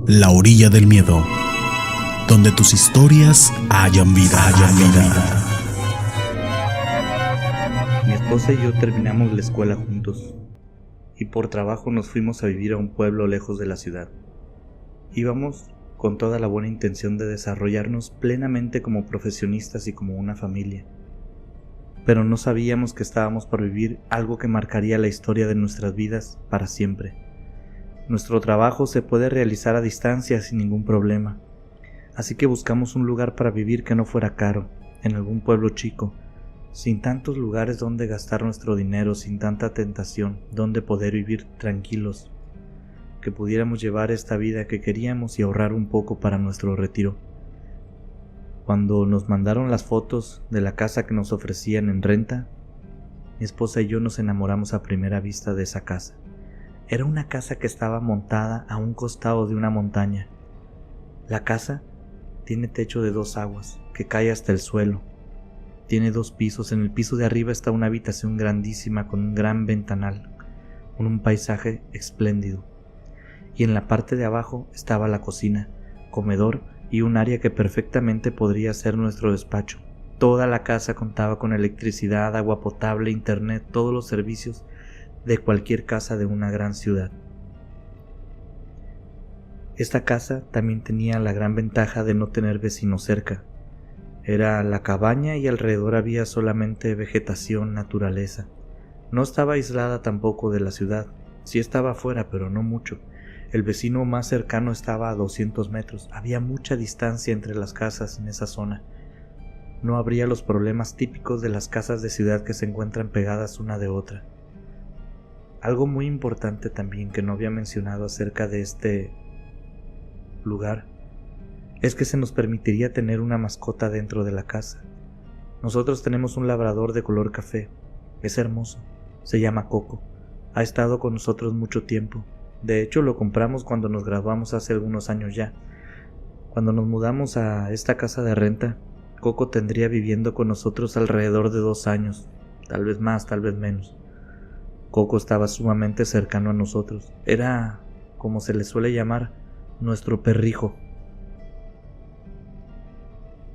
La orilla del miedo, donde tus historias hayan vida. Mi esposa y yo terminamos la escuela juntos y por trabajo nos fuimos a vivir a un pueblo lejos de la ciudad. Íbamos con toda la buena intención de desarrollarnos plenamente como profesionistas y como una familia, pero no sabíamos que estábamos por vivir algo que marcaría la historia de nuestras vidas para siempre. Nuestro trabajo se puede realizar a distancia sin ningún problema, así que buscamos un lugar para vivir que no fuera caro, en algún pueblo chico, sin tantos lugares donde gastar nuestro dinero, sin tanta tentación, donde poder vivir tranquilos, que pudiéramos llevar esta vida que queríamos y ahorrar un poco para nuestro retiro. Cuando nos mandaron las fotos de la casa que nos ofrecían en renta, mi esposa y yo nos enamoramos a primera vista de esa casa. Era una casa que estaba montada a un costado de una montaña. La casa tiene techo de 2 aguas que cae hasta el suelo. Tiene 2 pisos. En el piso de arriba está una habitación grandísima con un gran ventanal, con un paisaje espléndido. Y en la parte de abajo estaba la cocina, comedor y un área que perfectamente podría ser nuestro despacho. Toda la casa contaba con electricidad, agua potable, internet, todos los servicios de cualquier casa de una gran ciudad. Esta casa también tenía la gran ventaja de no tener vecinos cerca. Era la cabaña y alrededor había solamente vegetación, naturaleza. No estaba aislada tampoco de la ciudad. Sí estaba afuera, pero no mucho. El vecino más cercano estaba a 200 metros. Había mucha distancia entre las casas en esa zona. No habría los problemas típicos de las casas de ciudad que se encuentran pegadas una de otra. Algo muy importante también que no había mencionado acerca de este lugar es que se nos permitiría tener una mascota dentro de la casa. Nosotros tenemos un labrador de color café. Es hermoso. Se llama Coco. Ha estado con nosotros mucho tiempo. De hecho, lo compramos cuando nos graduamos hace algunos años ya. Cuando nos mudamos a esta casa de renta, Coco tendría viviendo con nosotros alrededor de 2 años, tal vez más, tal vez menos. Coco estaba sumamente cercano a nosotros. Era, como se le suele llamar, nuestro perrijo.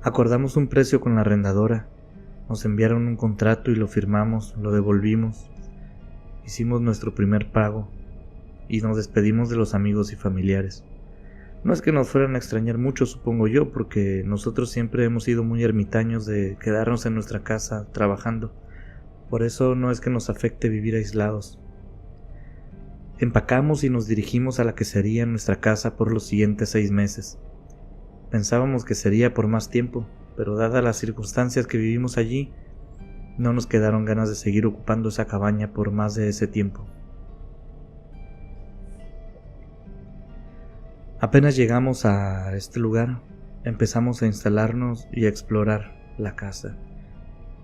Acordamos un precio con la arrendadora. Nos enviaron un contrato y lo firmamos, lo devolvimos. Hicimos nuestro primer pago y nos despedimos de los amigos y familiares. No es que nos fueran a extrañar mucho, supongo yo, porque nosotros siempre hemos sido muy ermitaños de quedarnos en nuestra casa trabajando. Por eso no es que nos afecte vivir aislados. Empacamos y nos dirigimos a la que sería nuestra casa por los siguientes 6 meses. Pensábamos que sería por más tiempo, pero dadas las circunstancias que vivimos allí, no nos quedaron ganas de seguir ocupando esa cabaña por más de ese tiempo. Apenas llegamos a este lugar, empezamos a instalarnos y a explorar la casa.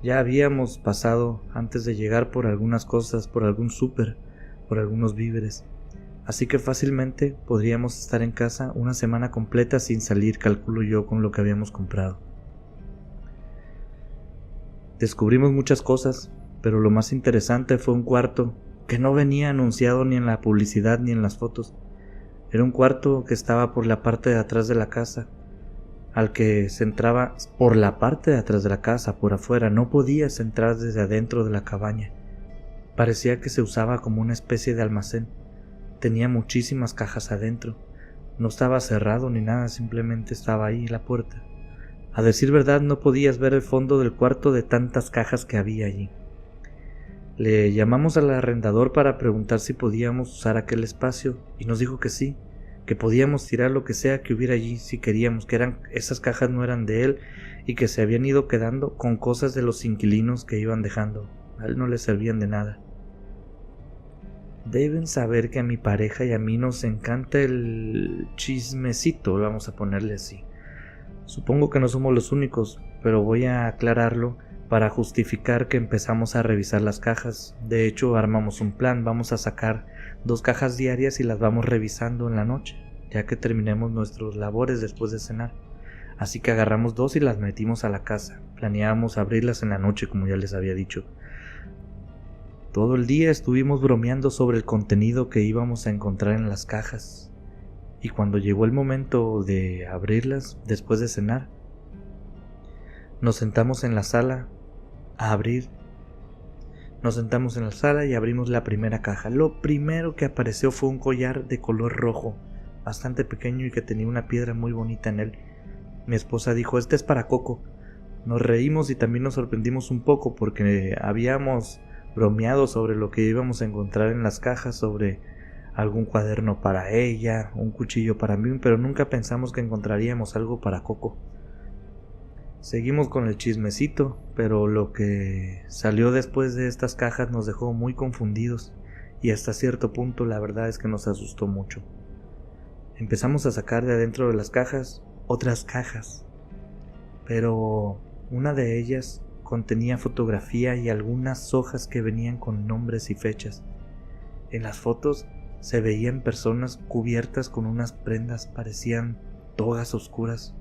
Ya habíamos pasado antes de llegar por algunas cosas, por algún súper, por algunos víveres, así que fácilmente podríamos estar en casa una semana completa sin salir, calculo yo, con lo que habíamos comprado. Descubrimos muchas cosas, pero lo más interesante fue un cuarto que no venía anunciado ni en la publicidad ni en las fotos. Era un cuarto que estaba por la parte de atrás de la casa, al que se entraba por la parte de atrás de la casa, por afuera. No podías entrar desde adentro de la cabaña. Parecía que se usaba como una especie de almacén. Tenía muchísimas cajas adentro. No estaba cerrado ni nada, simplemente estaba ahí la puerta. A decir verdad, no podías ver el fondo del cuarto de tantas cajas que había allí. Le llamamos al arrendador para preguntar si podíamos usar aquel espacio y nos dijo que sí, que podíamos tirar lo que sea que hubiera allí si queríamos, que esas cajas no eran de él y que se habían ido quedando con cosas de los inquilinos que iban dejando. A él no le servían de nada. Deben saber que a mi pareja y a mí nos encanta el chismecito, vamos a ponerle así. Supongo que no somos los únicos, pero voy a aclararlo para justificar que empezamos a revisar las cajas. De hecho, armamos un plan. Vamos a sacar 2 cajas diarias y las vamos revisando en la noche, ya que terminemos nuestros labores después de cenar. Así que agarramos 2 y las metimos a la casa. Planeábamos abrirlas en la noche, como ya les había dicho. Todo el día estuvimos bromeando sobre el contenido que íbamos a encontrar en las cajas. y cuando llegó el momento de abrirlas después de cenar, nos sentamos en la sala a abrir. Nos sentamos en la sala y abrimos la primera caja. Lo primero que apareció fue un collar de color rojo, bastante pequeño y que tenía una piedra muy bonita en él. Mi esposa dijo: "Este es para Coco". Nos reímos y también nos sorprendimos un poco porque habíamos bromeado sobre lo que íbamos a encontrar en las cajas, sobre algún cuaderno para ella, un cuchillo para mí, pero nunca pensamos que encontraríamos algo para Coco. Seguimos con el chismecito, pero lo que salió después de estas cajas nos dejó muy confundidos y hasta cierto punto la verdad es que nos asustó mucho. Empezamos a sacar de adentro de las cajas otras cajas, pero una de ellas contenía fotografía y algunas hojas que venían con nombres y fechas. En las fotos se veían personas cubiertas con unas prendas, parecían togas oscuras.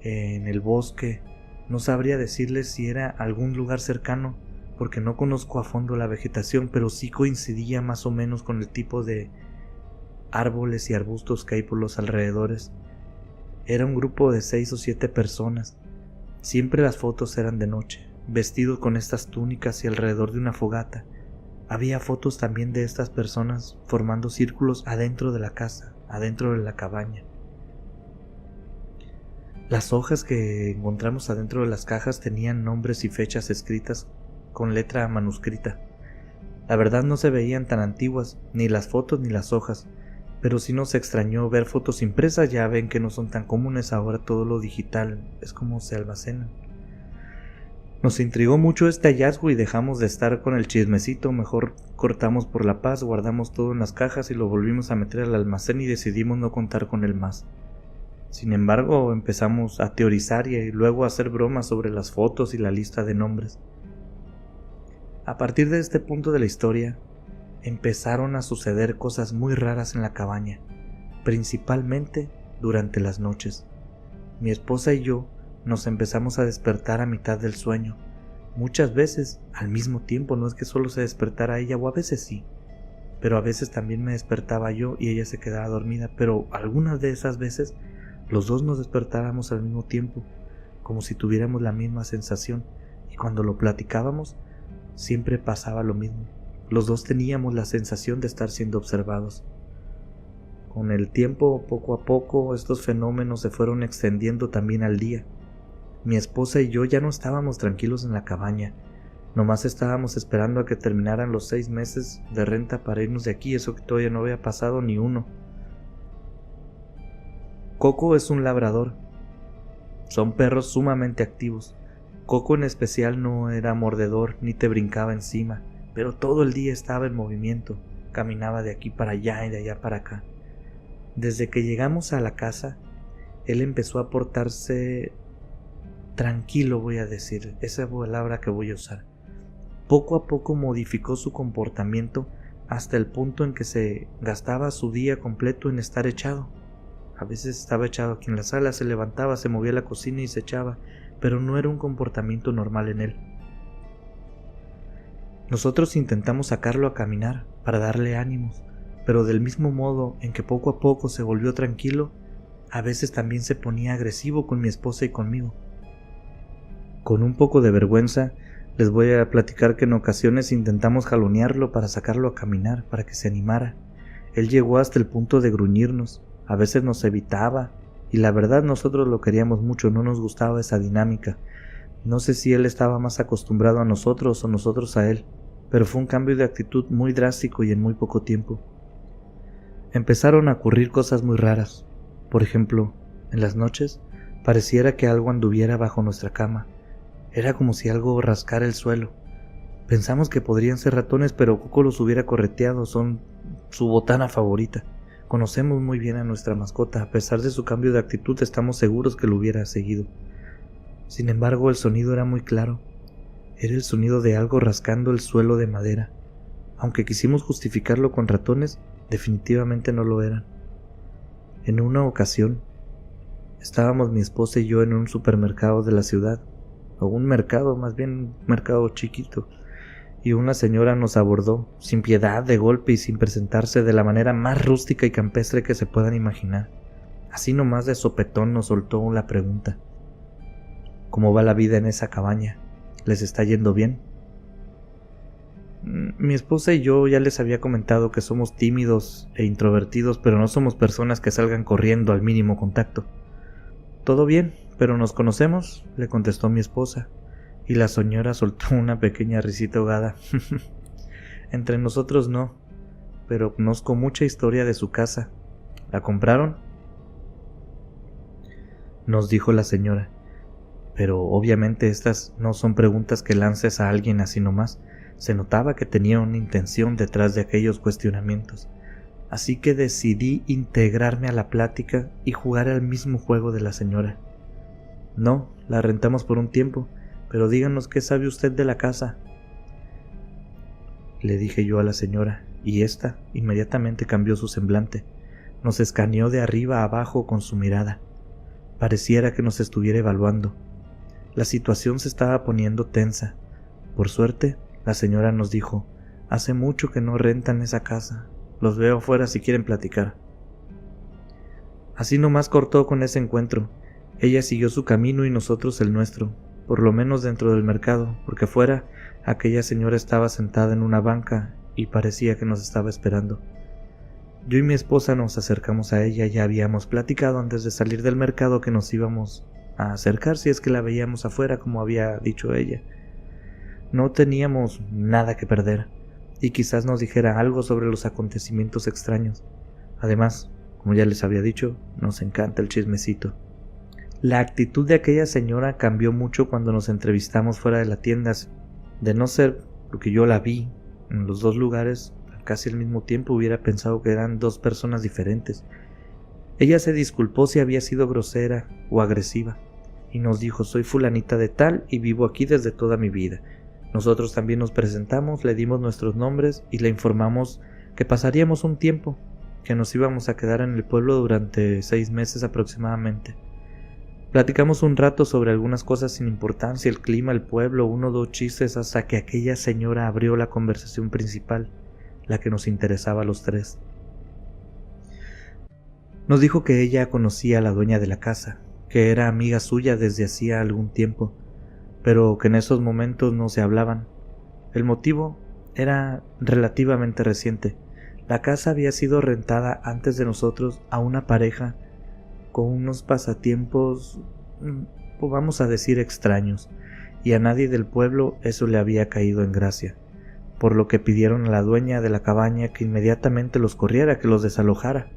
En el bosque, no sabría decirles si era algún lugar cercano, porque no conozco a fondo la vegetación, pero sí coincidía más o menos con el tipo de árboles y arbustos que hay por los alrededores. Era un grupo de 6 o 7 personas. Siempre las fotos eran de noche, vestidos con estas túnicas y alrededor de una fogata. Había fotos también de estas personas formando círculos adentro de la casa, adentro de la cabaña. Las hojas que encontramos adentro de las cajas tenían nombres y fechas escritas con letra manuscrita. La verdad no se veían tan antiguas, ni las fotos ni las hojas, pero sí nos extrañó ver fotos impresas. Ya ven que no son tan comunes ahora, todo lo digital es como se almacenan. Nos intrigó mucho este hallazgo y dejamos de estar con el chismecito. Mejor cortamos por la paz, guardamos todo en las cajas y lo volvimos a meter al almacén y decidimos no contar con él más. Sin embargo, empezamos a teorizar y luego a hacer bromas sobre las fotos y la lista de nombres. A partir de este punto de la historia, empezaron a suceder cosas muy raras en la cabaña, principalmente durante las noches. Mi esposa y yo nos empezamos a despertar a mitad del sueño, muchas veces al mismo tiempo. No es que solo se despertara ella, o a veces sí, pero a veces también me despertaba yo y ella se quedaba dormida, pero algunas de esas veces los dos nos despertábamos al mismo tiempo, como si tuviéramos la misma sensación, y cuando lo platicábamos siempre pasaba lo mismo. Los dos teníamos la sensación de estar siendo observados. Con el tiempo, poco a poco, estos fenómenos se fueron extendiendo también al día. Mi esposa y yo ya no estábamos tranquilos en la cabaña, nomás estábamos esperando a que terminaran los 6 meses de renta para irnos de aquí, eso que todavía no había pasado ni uno. Coco es un labrador. Son perros sumamente activos. Coco en especial no era mordedor ni te brincaba encima, pero todo el día estaba en movimiento, caminaba de aquí para allá y de allá para acá. Desde que llegamos a la casa, él empezó a portarse tranquilo, voy a decir, esa es la palabra que voy a usar. Poco a poco modificó su comportamiento hasta el punto en que se gastaba su día completo en estar echado. A veces estaba echado aquí en la sala, se levantaba, se movía a la cocina y se echaba, pero no era un comportamiento normal en él. Nosotros intentamos sacarlo a caminar para darle ánimos, pero del mismo modo en que poco a poco se volvió tranquilo, a veces también se ponía agresivo con mi esposa y conmigo. Con un poco de vergüenza, les voy a platicar que en ocasiones intentamos jalonearlo para sacarlo a caminar, para que se animara. Él llegó hasta el punto de gruñirnos. A veces nos evitaba, y la verdad nosotros lo queríamos mucho, no nos gustaba esa dinámica. No sé si él estaba más acostumbrado a nosotros o nosotros a él, pero fue un cambio de actitud muy drástico y en muy poco tiempo. Empezaron a ocurrir cosas muy raras. Por ejemplo, en las noches pareciera que algo anduviera bajo nuestra cama. Era como si algo rascara el suelo. Pensamos que podrían ser ratones, pero Coco los hubiera correteado, son su botana favorita. Conocemos muy bien a nuestra mascota, a pesar de su cambio de actitud estamos seguros que lo hubiera seguido. Sin embargo, el sonido era muy claro. Era el sonido de algo rascando el suelo de madera. Aunque quisimos justificarlo con ratones, definitivamente no lo eran. En una ocasión, estábamos mi esposa y yo en un supermercado de la ciudad, o un mercado, más bien un mercado chiquito, y una señora nos abordó, sin piedad, de golpe y sin presentarse, de la manera más rústica y campestre que se puedan imaginar. Así nomás de sopetón nos soltó la pregunta: ¿cómo va la vida en esa cabaña? ¿Les está yendo bien? Mi esposa y yo ya les había comentado que somos tímidos e introvertidos, pero no somos personas que salgan corriendo al mínimo contacto. Todo bien, pero nos conocemos, le contestó mi esposa, y la señora soltó una pequeña risita ahogada. Entre nosotros no, pero conozco mucha historia de su casa. ¿La compraron?, nos dijo la señora. Pero obviamente estas no son preguntas que lances a alguien así nomás. Se notaba que tenía una intención detrás de aquellos cuestionamientos. Así que decidí integrarme a la plática y jugar al mismo juego de la señora. No, la rentamos por un tiempo, pero díganos qué sabe usted de la casa, le dije yo a la señora, y ésta inmediatamente cambió su semblante. Nos escaneó de arriba a abajo con su mirada. Pareciera que nos estuviera evaluando. La situación se estaba poniendo tensa. Por suerte, la señora nos dijo: hace mucho que no rentan esa casa. Los veo afuera si quieren platicar. Así nomás cortó con ese encuentro. Ella siguió su camino y nosotros el nuestro, por lo menos dentro del mercado, porque afuera aquella señora estaba sentada en una banca y parecía que nos estaba esperando. Yo y mi esposa nos acercamos a ella. Ya habíamos platicado antes de salir del mercado que nos íbamos a acercar si es que la veíamos afuera, como había dicho ella. No teníamos nada que perder, y quizás nos dijera algo sobre los acontecimientos extraños. Además, como ya les había dicho, nos encanta el chismecito. La actitud de aquella señora cambió mucho cuando nos entrevistamos fuera de la tienda. De no ser porque yo la vi en los dos lugares casi al mismo tiempo, hubiera pensado que eran dos personas diferentes. Ella se disculpó si había sido grosera o agresiva, y nos dijo: soy fulanita de tal y vivo aquí desde toda mi vida. Nosotros también nos presentamos, le dimos nuestros nombres y le informamos que pasaríamos un tiempo, que nos íbamos a quedar en el pueblo durante 6 meses aproximadamente. Platicamos un rato sobre algunas cosas sin importancia, el clima, el pueblo, 1 o 2 chistes, hasta que aquella señora abrió la conversación principal, la que nos interesaba a los tres. Nos dijo que ella conocía a la dueña de la casa, que era amiga suya desde hacía algún tiempo, pero que en esos momentos no se hablaban. El motivo era relativamente reciente. La casa había sido rentada antes de nosotros a una pareja con unos pasatiempos, vamos a decir, extraños, y a nadie del pueblo eso le había caído en gracia, por lo que pidieron a la dueña de la cabaña que inmediatamente los corriera, que los desalojara.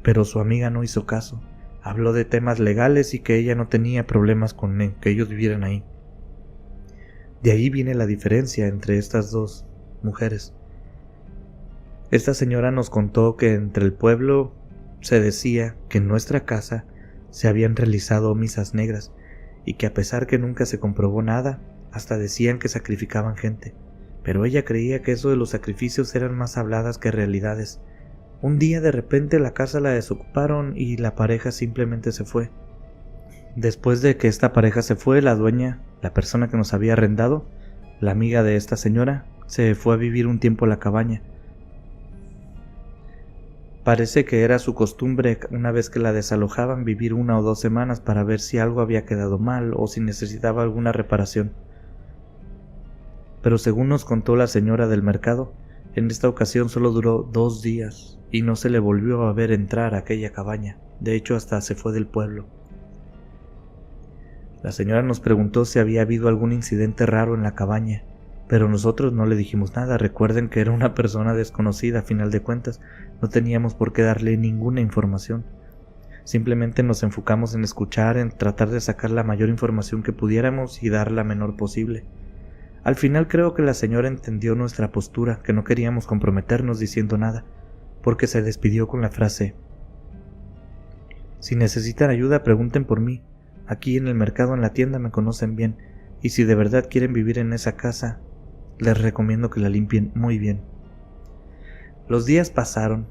Pero su amiga no hizo caso. Habló de temas legales y que ella no tenía problemas con que ellos vivieran ahí. De ahí viene la diferencia entre estas dos mujeres. Esta señora nos contó que entre el pueblo se decía que en nuestra casa se habían realizado misas negras y que a pesar que nunca se comprobó nada, hasta decían que sacrificaban gente, pero ella creía que eso de los sacrificios eran más habladas que realidades. Un día de repente la casa la desocuparon y la pareja simplemente se fue. Después de que esta pareja se fue, la dueña, la persona que nos había arrendado, la amiga de esta señora, se fue a vivir un tiempo a la cabaña. Parece que era su costumbre, una vez que la desalojaban, vivir 1 o 2 semanas para ver si algo había quedado mal o si necesitaba alguna reparación. Pero según nos contó la señora del mercado, en esta ocasión solo duró 2 días y no se le volvió a ver entrar a aquella cabaña. De hecho, hasta se fue del pueblo. La señora nos preguntó si había habido algún incidente raro en la cabaña, pero nosotros no le dijimos nada. Recuerden que era una persona desconocida, a final de cuentas, no teníamos por qué darle ninguna información. Simplemente nos enfocamos en escuchar, en tratar de sacar la mayor información que pudiéramos y dar la menor posible. Al final creo que la señora entendió nuestra postura, que no queríamos comprometernos diciendo nada, porque se despidió con la frase: si necesitan ayuda, pregunten por mí. Aquí en el mercado, en la tienda, me conocen bien, y si de verdad quieren vivir en esa casa, les recomiendo que la limpien muy bien. Los días pasaron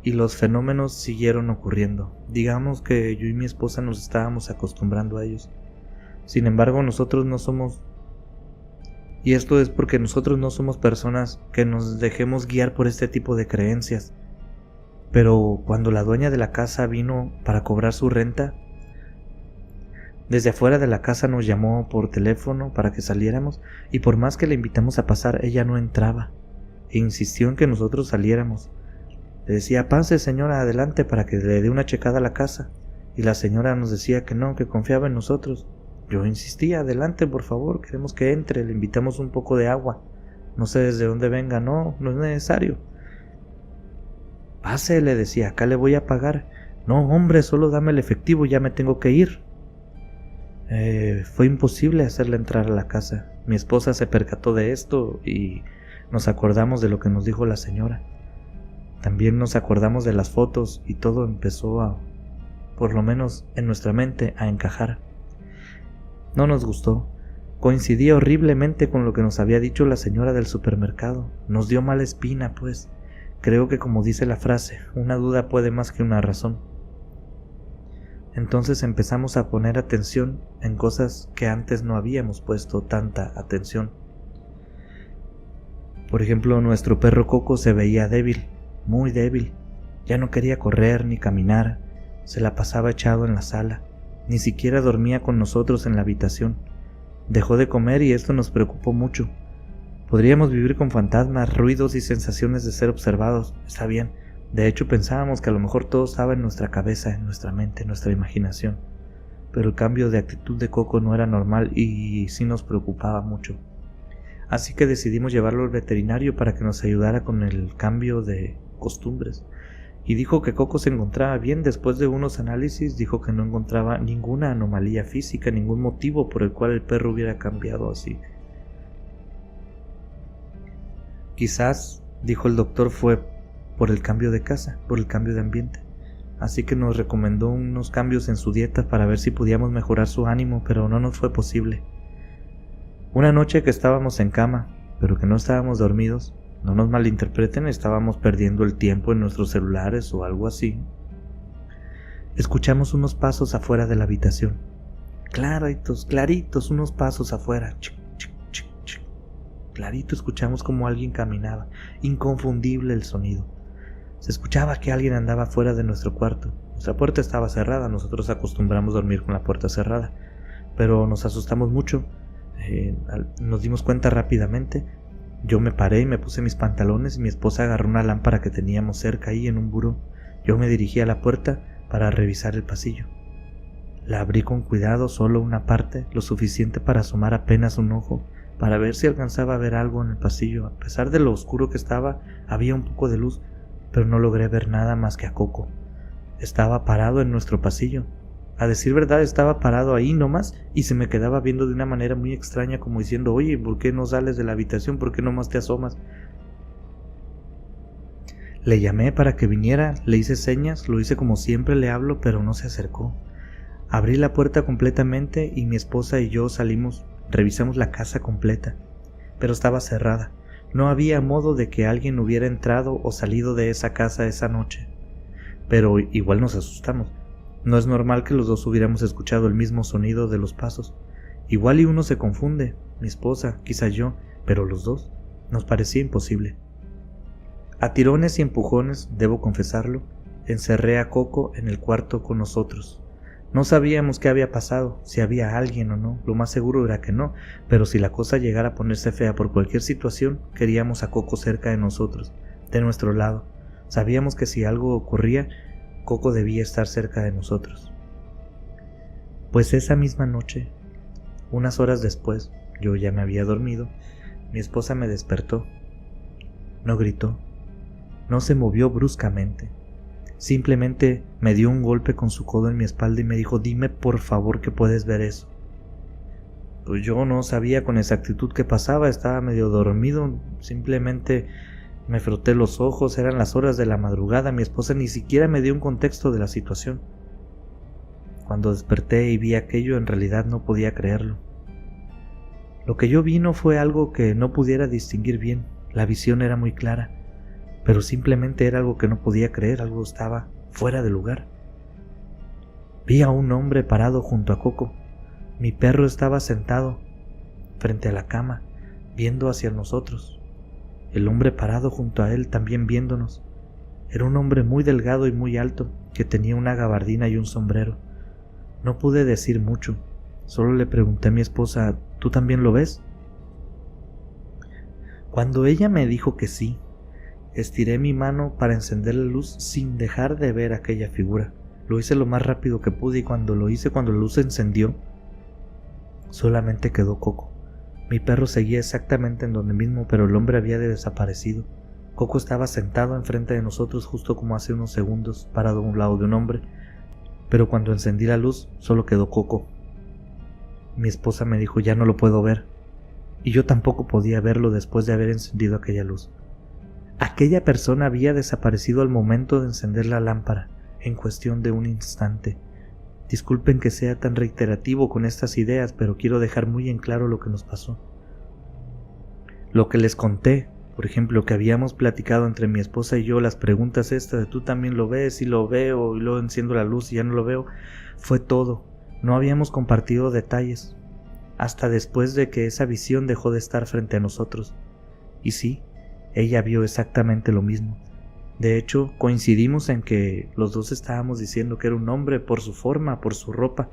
y los fenómenos siguieron ocurriendo. Digamos que yo y mi esposa nos estábamos acostumbrando a ellos. Sin embargo, nosotros no somos Y esto es porque nosotros no somos personas que nos dejemos guiar por este tipo de creencias. Pero cuando la dueña de la casa vino para cobrar su renta, desde afuera de la casa nos llamó por teléfono para que saliéramos, y por más que le invitamos a pasar, ella no entraba e insistió en que nosotros saliéramos. Le decía: pase señora, adelante, para que le dé una checada a la casa, y la señora nos decía que no, que confiaba en nosotros. Yo insistía: adelante, por favor, queremos que entre, le invitamos un poco de agua, no sé desde dónde venga, no es necesario. Pase, le decía, acá le voy a pagar. No, hombre, solo dame el efectivo, ya me tengo que ir. Fue imposible hacerle entrar a la casa. Mi esposa se percató de esto y nos acordamos de lo que nos dijo la señora. También nos acordamos de las fotos y todo empezó a, por lo menos en nuestra mente, a encajar. No nos gustó. Coincidía horriblemente con lo que nos había dicho la señora del supermercado. Nos dio mala espina, pues. Creo que, como dice la frase, una duda puede más que una razón. Entonces empezamos a poner atención en cosas que antes no habíamos puesto tanta atención. Por ejemplo, nuestro perro Coco se veía débil, muy débil. Ya no quería correr ni caminar, se la pasaba echado en la sala, ni siquiera dormía con nosotros en la habitación. Dejó de comer y esto nos preocupó mucho. Podríamos vivir con fantasmas, ruidos y sensaciones de ser observados, está bien. De hecho, pensábamos que a lo mejor todo estaba en nuestra cabeza, en nuestra mente, en nuestra imaginación. Pero el cambio de actitud de Coco no era normal y sí nos preocupaba mucho. Así que decidimos llevarlo al veterinario para que nos ayudara con el cambio de costumbres. Y dijo que Coco se encontraba bien. Después de unos análisis dijo que no encontraba ninguna anomalía física, ningún motivo por el cual el perro hubiera cambiado así. Quizás, dijo el doctor, fue por el cambio de casa, por el cambio de ambiente. Así que nos recomendó unos cambios en su dieta para ver si podíamos mejorar su ánimo, pero no nos fue posible. Una noche que estábamos en cama, pero que no estábamos dormidos, no nos malinterpreten, estábamos perdiendo el tiempo en nuestros celulares o algo así. Escuchamos unos pasos afuera de la habitación. Claritos, unos pasos afuera. Clarito escuchamos como alguien caminaba, inconfundible el sonido. Se escuchaba que alguien andaba fuera de nuestro cuarto. Nuestra puerta estaba cerrada, nosotros acostumbramos dormir con la puerta cerrada, pero nos asustamos mucho. Nos dimos cuenta rápidamente. Yo me paré y me puse mis pantalones y mi esposa agarró una lámpara que teníamos cerca ahí en un buró. Yo me dirigí a la puerta para revisar el pasillo. La abrí con cuidado, solo una parte, lo suficiente para asomar apenas un ojo, para ver si alcanzaba a ver algo en el pasillo. A pesar de lo oscuro que estaba, había un poco de luz, pero no logré ver nada más que a Coco. Estaba parado en nuestro pasillo. A decir verdad, estaba parado ahí nomás y se me quedaba viendo de una manera muy extraña, como diciendo: oye, ¿por qué no sales de la habitación? ¿Por qué nomás te asomas? Le llamé para que viniera, le hice señas, lo hice como siempre le hablo, pero no se acercó. Abrí la puerta completamente y mi esposa y yo salimos. Revisamos la casa completa, pero estaba cerrada. No había modo de que alguien hubiera entrado o salido de esa casa esa noche. Pero igual nos asustamos. No es normal que los dos hubiéramos escuchado el mismo sonido de los pasos. Igual y uno se confunde, mi esposa, quizá yo, pero los dos. Nos parecía imposible. A tirones y empujones, debo confesarlo, encerré a Coco en el cuarto con nosotros. No sabíamos qué había pasado, si había alguien o no, lo más seguro era que no, pero si la cosa llegara a ponerse fea por cualquier situación, queríamos a Coco cerca de nosotros, de nuestro lado. Sabíamos que si algo ocurría, Coco debía estar cerca de nosotros. Pues esa misma noche, unas horas después, yo ya me había dormido, mi esposa me despertó. No gritó, no se movió bruscamente. Simplemente me dio un golpe con su codo en mi espalda y me dijo: dime por favor que puedes ver eso. Pues yo no sabía con exactitud qué pasaba, estaba medio dormido, simplemente me froté los ojos, eran las horas de la madrugada, mi esposa ni siquiera me dio un contexto de la situación. Cuando desperté y vi aquello, en realidad no podía creerlo. Lo que yo vi no fue algo que no pudiera distinguir bien, la visión era muy clara. Pero simplemente era algo que no podía creer, algo estaba fuera de lugar. Vi a un hombre parado junto a Coco. Mi perro estaba sentado frente a la cama viendo hacia nosotros. El hombre parado junto a él también viéndonos. Era un hombre muy delgado y muy alto, que tenía una gabardina y un sombrero. No pude decir mucho, solo le pregunté a mi esposa, ¿tú también lo ves? Cuando ella me dijo que sí, estiré mi mano para encender la luz sin dejar de ver aquella figura. Lo hice lo más rápido que pude y cuando la luz se encendió, solamente quedó Coco. Mi perro seguía exactamente en donde mismo, pero el hombre había desaparecido. Coco estaba sentado enfrente de nosotros justo como hace unos segundos, parado a un lado de un hombre, pero cuando encendí la luz solo quedó Coco. Mi esposa me dijo, ya no lo puedo ver, y yo tampoco podía verlo después de haber encendido aquella luz. Aquella persona había desaparecido al momento de encender la lámpara, en cuestión de un instante. Disculpen que sea tan reiterativo con estas ideas, pero quiero dejar muy en claro lo que nos pasó. Lo que les conté, por ejemplo, que habíamos platicado entre mi esposa y yo, las preguntas estas de tú también lo ves y lo veo y luego enciendo la luz y ya no lo veo, fue todo. No habíamos compartido detalles, hasta después de que esa visión dejó de estar frente a nosotros. Y sí, ella vio exactamente lo mismo. De hecho, coincidimos en que los dos estábamos diciendo que era un hombre por su forma, por su ropa,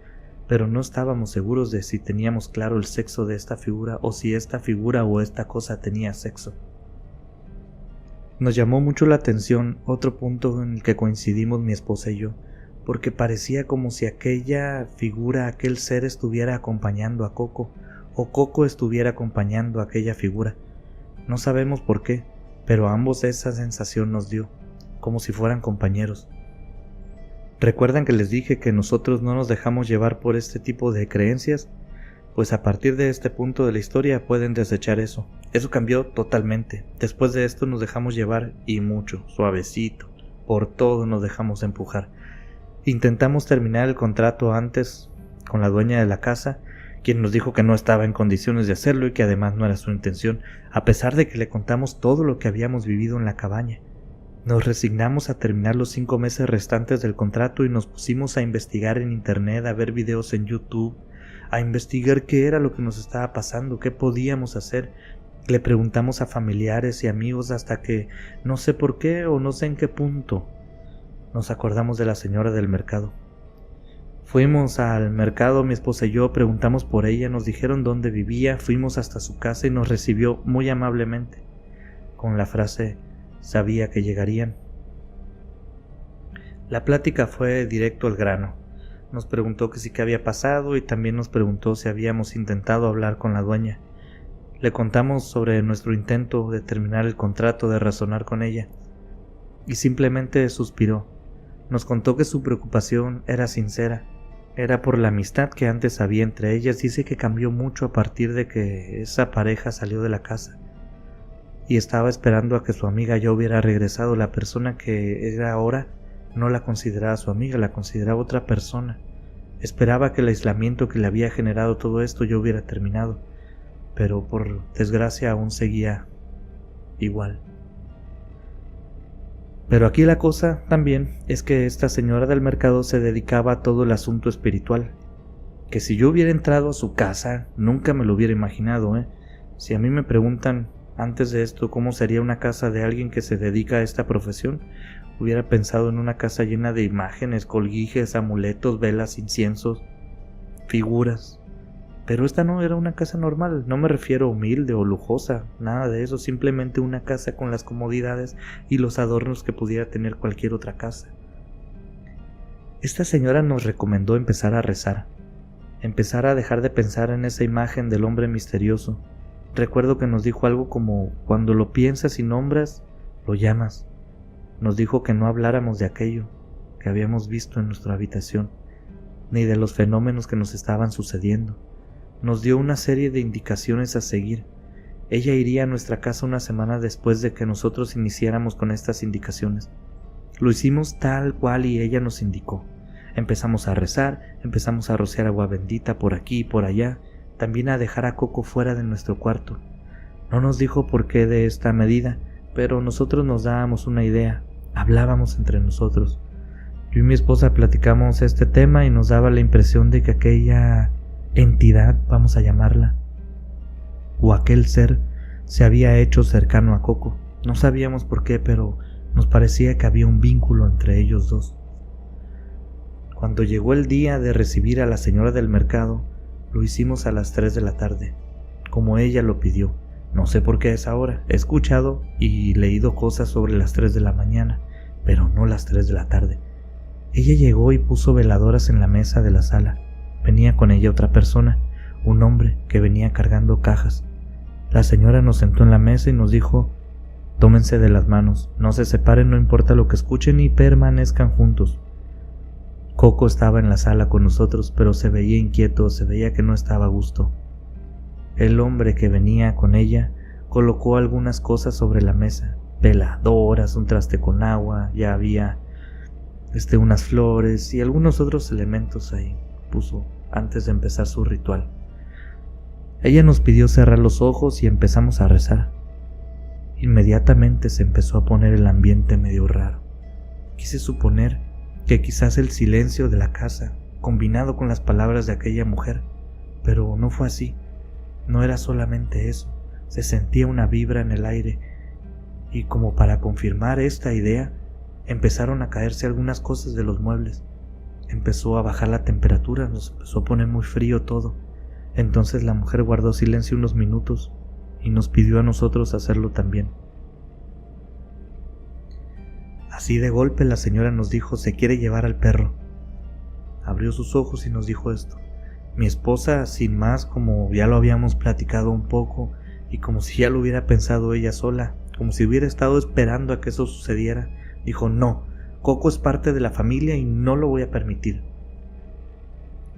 pero no estábamos seguros de si teníamos claro el sexo de esta figura o si esta figura o esta cosa tenía sexo. Nos llamó mucho la atención otro punto en el que coincidimos mi esposa y yo, porque parecía como si aquella figura, aquel ser estuviera acompañando a Coco, o Coco estuviera acompañando a aquella figura. No sabemos por qué, pero a ambos esa sensación nos dio, como si fueran compañeros. ¿Recuerdan que les dije que nosotros no nos dejamos llevar por este tipo de creencias? Pues a partir de este punto de la historia pueden desechar eso. Eso cambió totalmente. Después de esto nos dejamos llevar y mucho, suavecito, por todo nos dejamos empujar. Intentamos terminar el contrato antes con la dueña de la casa, quien nos dijo que no estaba en condiciones de hacerlo y que además no era su intención, a pesar de que le contamos todo lo que habíamos vivido en la cabaña. Nos resignamos a terminar los 5 meses restantes del contrato y nos pusimos a investigar en internet, a ver videos en YouTube, a investigar qué era lo que nos estaba pasando, qué podíamos hacer. Le preguntamos a familiares y amigos hasta que, no sé por qué o no sé en qué punto, nos acordamos de la señora del mercado. Fuimos al mercado, mi esposa y yo, preguntamos por ella, nos dijeron dónde vivía, fuimos hasta su casa y nos recibió muy amablemente, con la frase, sabía que llegarían. La plática fue directo al grano. Nos preguntó que sí qué había pasado y también nos preguntó si habíamos intentado hablar con la dueña. Le contamos sobre nuestro intento de terminar el contrato, de razonar con ella, y simplemente suspiró. Nos contó que su preocupación era sincera. Era por la amistad que antes había entre ellas. Dice que cambió mucho a partir de que esa pareja salió de la casa y estaba esperando a que su amiga ya hubiera regresado. La persona que era ahora no la consideraba su amiga, la consideraba otra persona. Esperaba que el aislamiento que le había generado todo esto ya hubiera terminado, pero por desgracia aún seguía igual. Pero aquí la cosa también es que esta señora del mercado se dedicaba a todo el asunto espiritual, que si yo hubiera entrado a su casa nunca me lo hubiera imaginado, Si a mí me preguntan antes de esto cómo sería una casa de alguien que se dedica a esta profesión, hubiera pensado en una casa llena de imágenes, colguijes, amuletos, velas, inciensos, figuras. Pero esta no era una casa normal, no me refiero a humilde o lujosa, nada de eso, simplemente una casa con las comodidades y los adornos que pudiera tener cualquier otra casa. Esta señora nos recomendó empezar a rezar, empezar a dejar de pensar en esa imagen del hombre misterioso. Recuerdo que nos dijo algo como, cuando lo piensas y nombras, lo llamas. Nos dijo que no habláramos de aquello que habíamos visto en nuestra habitación, ni de los fenómenos que nos estaban sucediendo. Nos dio una serie de indicaciones a seguir. Ella iría a nuestra casa una semana después de que nosotros iniciáramos con estas indicaciones. Lo hicimos tal cual y ella nos indicó. Empezamos a rezar, empezamos a rociar agua bendita por aquí y por allá, también a dejar a Coco fuera de nuestro cuarto. No nos dijo por qué de esta medida, pero nosotros nos dábamos una idea, hablábamos entre nosotros. Yo y mi esposa platicamos este tema y nos daba la impresión de que aquella entidad, vamos a llamarla, o aquel ser, se había hecho cercano a Coco. No sabíamos por qué, pero nos parecía que había un vínculo entre ellos dos. Cuando llegó el día de recibir a la señora del mercado, lo hicimos a las 3 de la tarde, como ella lo pidió. No sé por qué es ahora. He escuchado y leído cosas sobre las 3 de la mañana, pero no las 3 de la tarde. Ella llegó y puso veladoras en la mesa de la sala. Venía con ella otra persona, un hombre que venía cargando cajas. La señora nos sentó en la mesa y nos dijo: tómense de las manos, no se separen, no importa lo que escuchen, y permanezcan juntos. Coco estaba en la sala con nosotros, pero se veía inquieto, se veía que no estaba a gusto. El hombre que venía con ella colocó algunas cosas sobre la mesa: veladoras, un traste con agua, ya había unas flores y algunos otros elementos ahí puso antes de empezar su ritual. Ella nos pidió cerrar los ojos y empezamos a rezar. Inmediatamente se empezó a poner el ambiente medio raro. Quise suponer que quizás el silencio de la casa, combinado con las palabras de aquella mujer, pero no fue así. No era solamente eso, se sentía una vibra en el aire, y como para confirmar esta idea, empezaron a caerse algunas cosas de los muebles. Empezó a bajar la temperatura, nos empezó a poner muy frío todo. Entonces la mujer guardó silencio unos minutos y nos pidió a nosotros hacerlo también. Así de golpe la señora nos dijo: se quiere llevar al perro. Abrió sus ojos y nos dijo esto. Mi esposa, sin más, como ya lo habíamos platicado un poco y como si ya lo hubiera pensado ella sola, como si hubiera estado esperando a que eso sucediera, dijo: no, Coco es parte de la familia y no lo voy a permitir.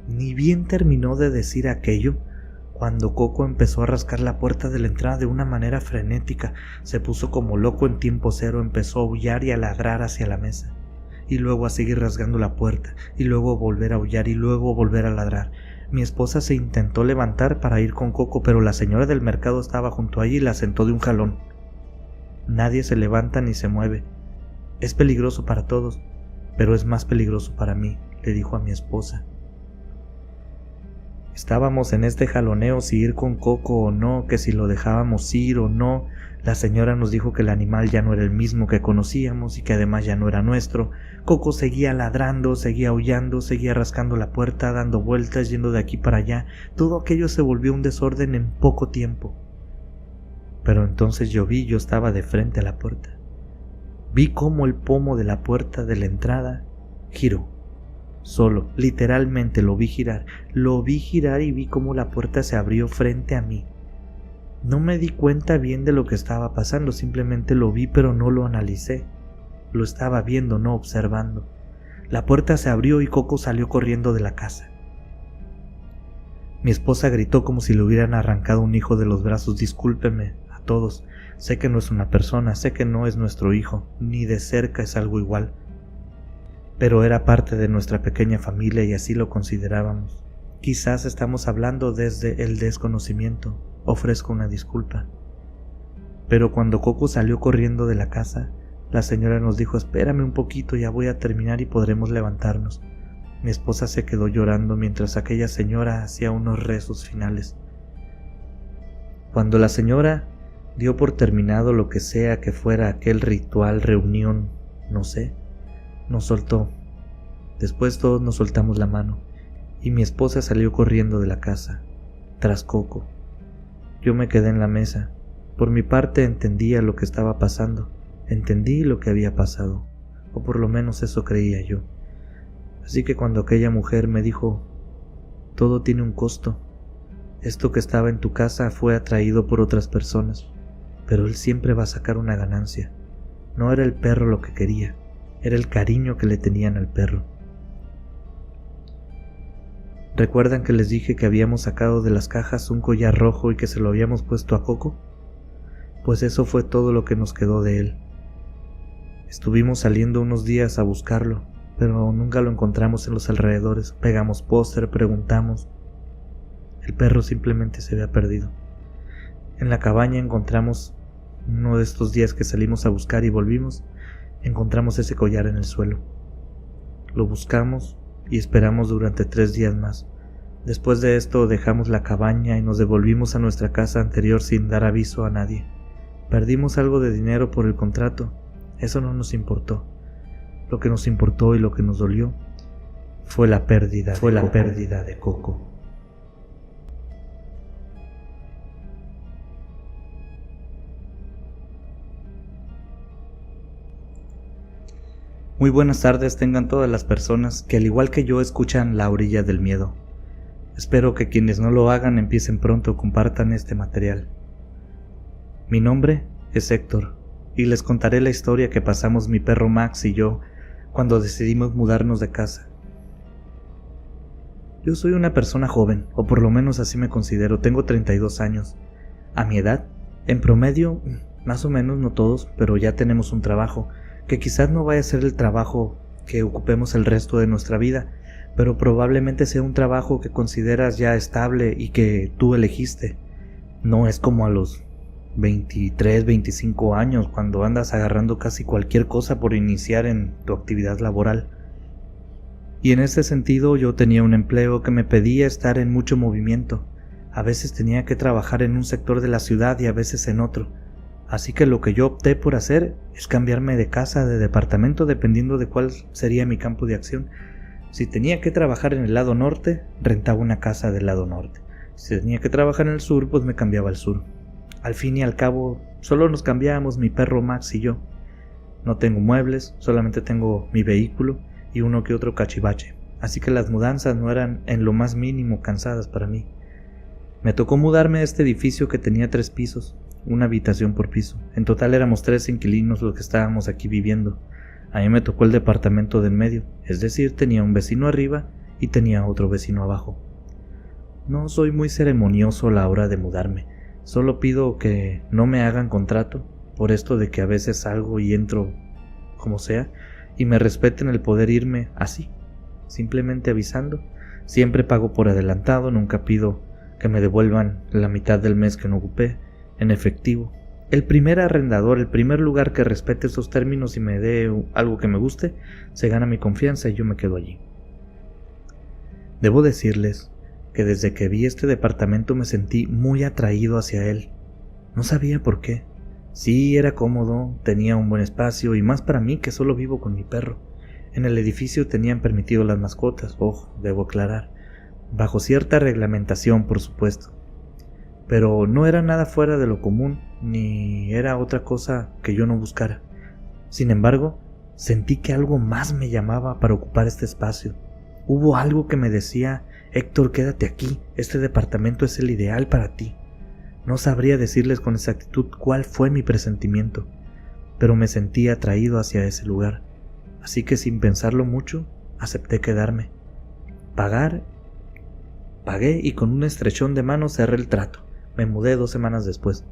Ni bien terminó de decir aquello, cuando Coco empezó a rascar la puerta de la entrada de una manera frenética. Se puso como loco en tiempo cero, empezó a aullar y a ladrar hacia la mesa, y luego a seguir rasgando la puerta, y luego a volver a aullar y luego a volver a ladrar. Mi esposa se intentó levantar para ir con Coco, pero la señora del mercado estaba junto a ella y la sentó de un jalón. Nadie se levanta ni se mueve. Es peligroso para todos, pero es más peligroso para mí, le dijo a mi esposa. Estábamos en este jaloneo si ir con Coco o no, que si lo dejábamos ir o no. La señora nos dijo que el animal ya no era el mismo que conocíamos y que además ya no era nuestro. Coco seguía ladrando, seguía aullando, seguía rascando la puerta, dando vueltas, yendo de aquí para allá. Todo aquello se volvió un desorden en poco tiempo. Pero entonces yo estaba de frente a la puerta. Vi cómo el pomo de la puerta de la entrada giró. Solo, literalmente lo vi girar y vi cómo la puerta se abrió frente a mí. No me di cuenta bien de lo que estaba pasando, simplemente lo vi pero no lo analicé. Lo estaba viendo, no observando. La puerta se abrió y Coco salió corriendo de la casa. Mi esposa gritó como si le hubieran arrancado un hijo de los brazos: discúlpenme a todos, sé que no es una persona, sé que no es nuestro hijo, ni de cerca es algo igual. Pero era parte de nuestra pequeña familia y así lo considerábamos. Quizás estamos hablando desde el desconocimiento, ofrezco una disculpa. Pero cuando Coco salió corriendo de la casa, la señora nos dijo: espérame un poquito, ya voy a terminar y podremos levantarnos. Mi esposa se quedó llorando mientras aquella señora hacía unos rezos finales. Cuando la señora dio por terminado lo que sea que fuera aquel ritual, reunión, no sé, nos soltó. Después todos nos soltamos la mano y mi esposa salió corriendo de la casa, tras Coco. Yo me quedé en la mesa. Por mi parte entendía lo que estaba pasando, entendí lo que había pasado, o por lo menos eso creía yo. Así que cuando aquella mujer me dijo: todo tiene un costo, esto que estaba en tu casa fue atraído por otras personas, pero él siempre va a sacar una ganancia. No era el perro lo que quería, era el cariño que le tenían al perro. ¿Recuerdan que les dije que habíamos sacado de las cajas un collar rojo y que se lo habíamos puesto a Coco? Pues eso fue todo lo que nos quedó de él. Estuvimos saliendo unos días a buscarlo, pero nunca lo encontramos en los alrededores. Pegamos póster, preguntamos. El perro simplemente se había perdido. En la cabaña encontramos, uno de estos días que salimos a buscar y volvimos, encontramos ese collar en el suelo. Lo buscamos y esperamos durante 3 días más. Después de esto dejamos la cabaña y nos devolvimos a nuestra casa anterior sin dar aviso a nadie. Perdimos algo de dinero por el contrato, eso no nos importó. Lo que nos importó y lo que nos dolió fue la pérdida de Coco. Muy buenas tardes tengan todas las personas que al igual que yo escuchan La Orilla del Miedo. Espero que quienes no lo hagan empiecen pronto, compartan este material. Mi nombre es Héctor y les contaré la historia que pasamos mi perro Max y yo cuando decidimos mudarnos de casa. Yo soy una persona joven, o por lo menos así me considero, tengo 32 años. A mi edad, en promedio, más o menos, no todos, pero ya tenemos un trabajo, que quizás no vaya a ser el trabajo que ocupemos el resto de nuestra vida, pero probablemente sea un trabajo que consideras ya estable y que tú elegiste. No es como a los 23, 25 años cuando andas agarrando casi cualquier cosa por iniciar en tu actividad laboral. Y en ese sentido yo tenía un empleo que me pedía estar en mucho movimiento. A veces tenía que trabajar en un sector de la ciudad y a veces en otro. Así que lo que yo opté por hacer es cambiarme de casa, de departamento, dependiendo de cuál sería mi campo de acción. Si tenía que trabajar en el lado norte, rentaba una casa del lado norte. Si tenía que trabajar en el sur, pues me cambiaba al sur. Al fin y al cabo, solo nos cambiábamos mi perro Max y yo. No tengo muebles, solamente tengo mi vehículo y uno que otro cachivache. Así que las mudanzas no eran en lo más mínimo cansadas para mí. Me tocó mudarme a este edificio que tenía 3 pisos, una habitación por piso. En total éramos 3 inquilinos los que estábamos aquí viviendo. A mí me tocó el departamento de en medio, es decir, tenía un vecino arriba y tenía otro vecino abajo. No soy muy ceremonioso a la hora de mudarme, solo pido que no me hagan contrato, por esto de que a veces salgo y entro como sea, y me respeten el poder irme así, simplemente avisando. Siempre pago por adelantado, nunca pido que me devuelvan la mitad del mes que no ocupé, en efectivo. El primer arrendador, el primer lugar que respete esos términos y me dé algo que me guste, se gana mi confianza y yo me quedo allí. Debo decirles que desde que vi este departamento me sentí muy atraído hacia él. No sabía por qué. Sí, era cómodo, tenía un buen espacio y más para mí que solo vivo con mi perro. En el edificio tenían permitido las mascotas, ojo, debo aclarar, bajo cierta reglamentación, por supuesto. Pero no era nada fuera de lo común, ni era otra cosa que yo no buscara. Sin embargo, sentí que algo más me llamaba para ocupar este espacio. Hubo algo que me decía: Héctor, quédate aquí, este departamento es el ideal para ti. No sabría decirles con exactitud cuál fue mi presentimiento, pero me sentí atraído hacia ese lugar. Así que sin pensarlo mucho, acepté quedarme. Pagué y con un estrechón de mano cerré el trato. Me mudé 2 semanas después.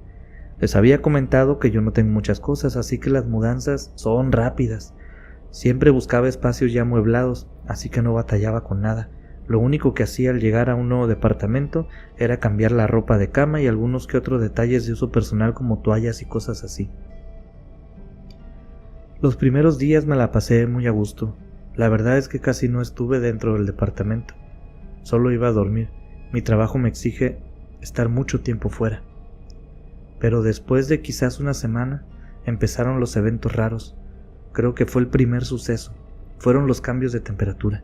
Les había comentado que yo no tengo muchas cosas, así que las mudanzas son rápidas. Siempre buscaba espacios ya amueblados, así que no batallaba con nada. Lo único que hacía al llegar a un nuevo departamento era cambiar la ropa de cama y algunos que otros detalles de uso personal como toallas y cosas así. Los primeros días me la pasé muy a gusto. La verdad es que casi no estuve dentro del departamento. Solo iba a dormir. Mi trabajo me exige estar mucho tiempo fuera. Pero después de quizás una semana, empezaron los eventos raros. Creo que fue el primer suceso. Fueron los cambios de temperatura.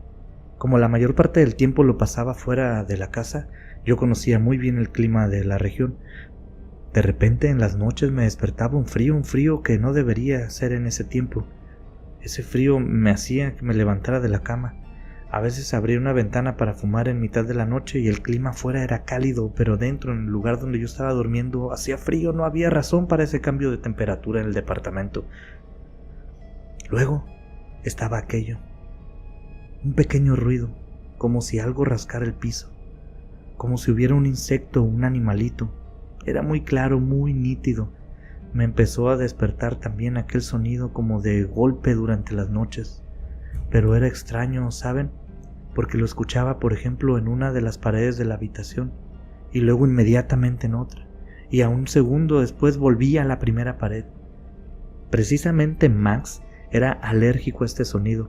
Como la mayor parte del tiempo lo pasaba fuera de la casa, yo conocía muy bien el clima de la región. De repente en las noches me despertaba un frío que no debería ser en ese tiempo. Ese frío me hacía que me levantara de la cama. A veces abría una ventana para fumar en mitad de la noche y el clima afuera era cálido, pero dentro, en el lugar donde yo estaba durmiendo, hacía frío. No había razón para ese cambio de temperatura en el departamento. Luego estaba aquello. Un pequeño ruido, como si algo rascara el piso, como si hubiera un insecto o un animalito. Era muy claro, muy nítido. Me empezó a despertar también aquel sonido como de golpe durante las noches. Pero era extraño, ¿saben? Porque lo escuchaba, por ejemplo, en una de las paredes de la habitación, y luego inmediatamente en otra, y a un segundo después volvía a la primera pared. Precisamente Max era alérgico a este sonido.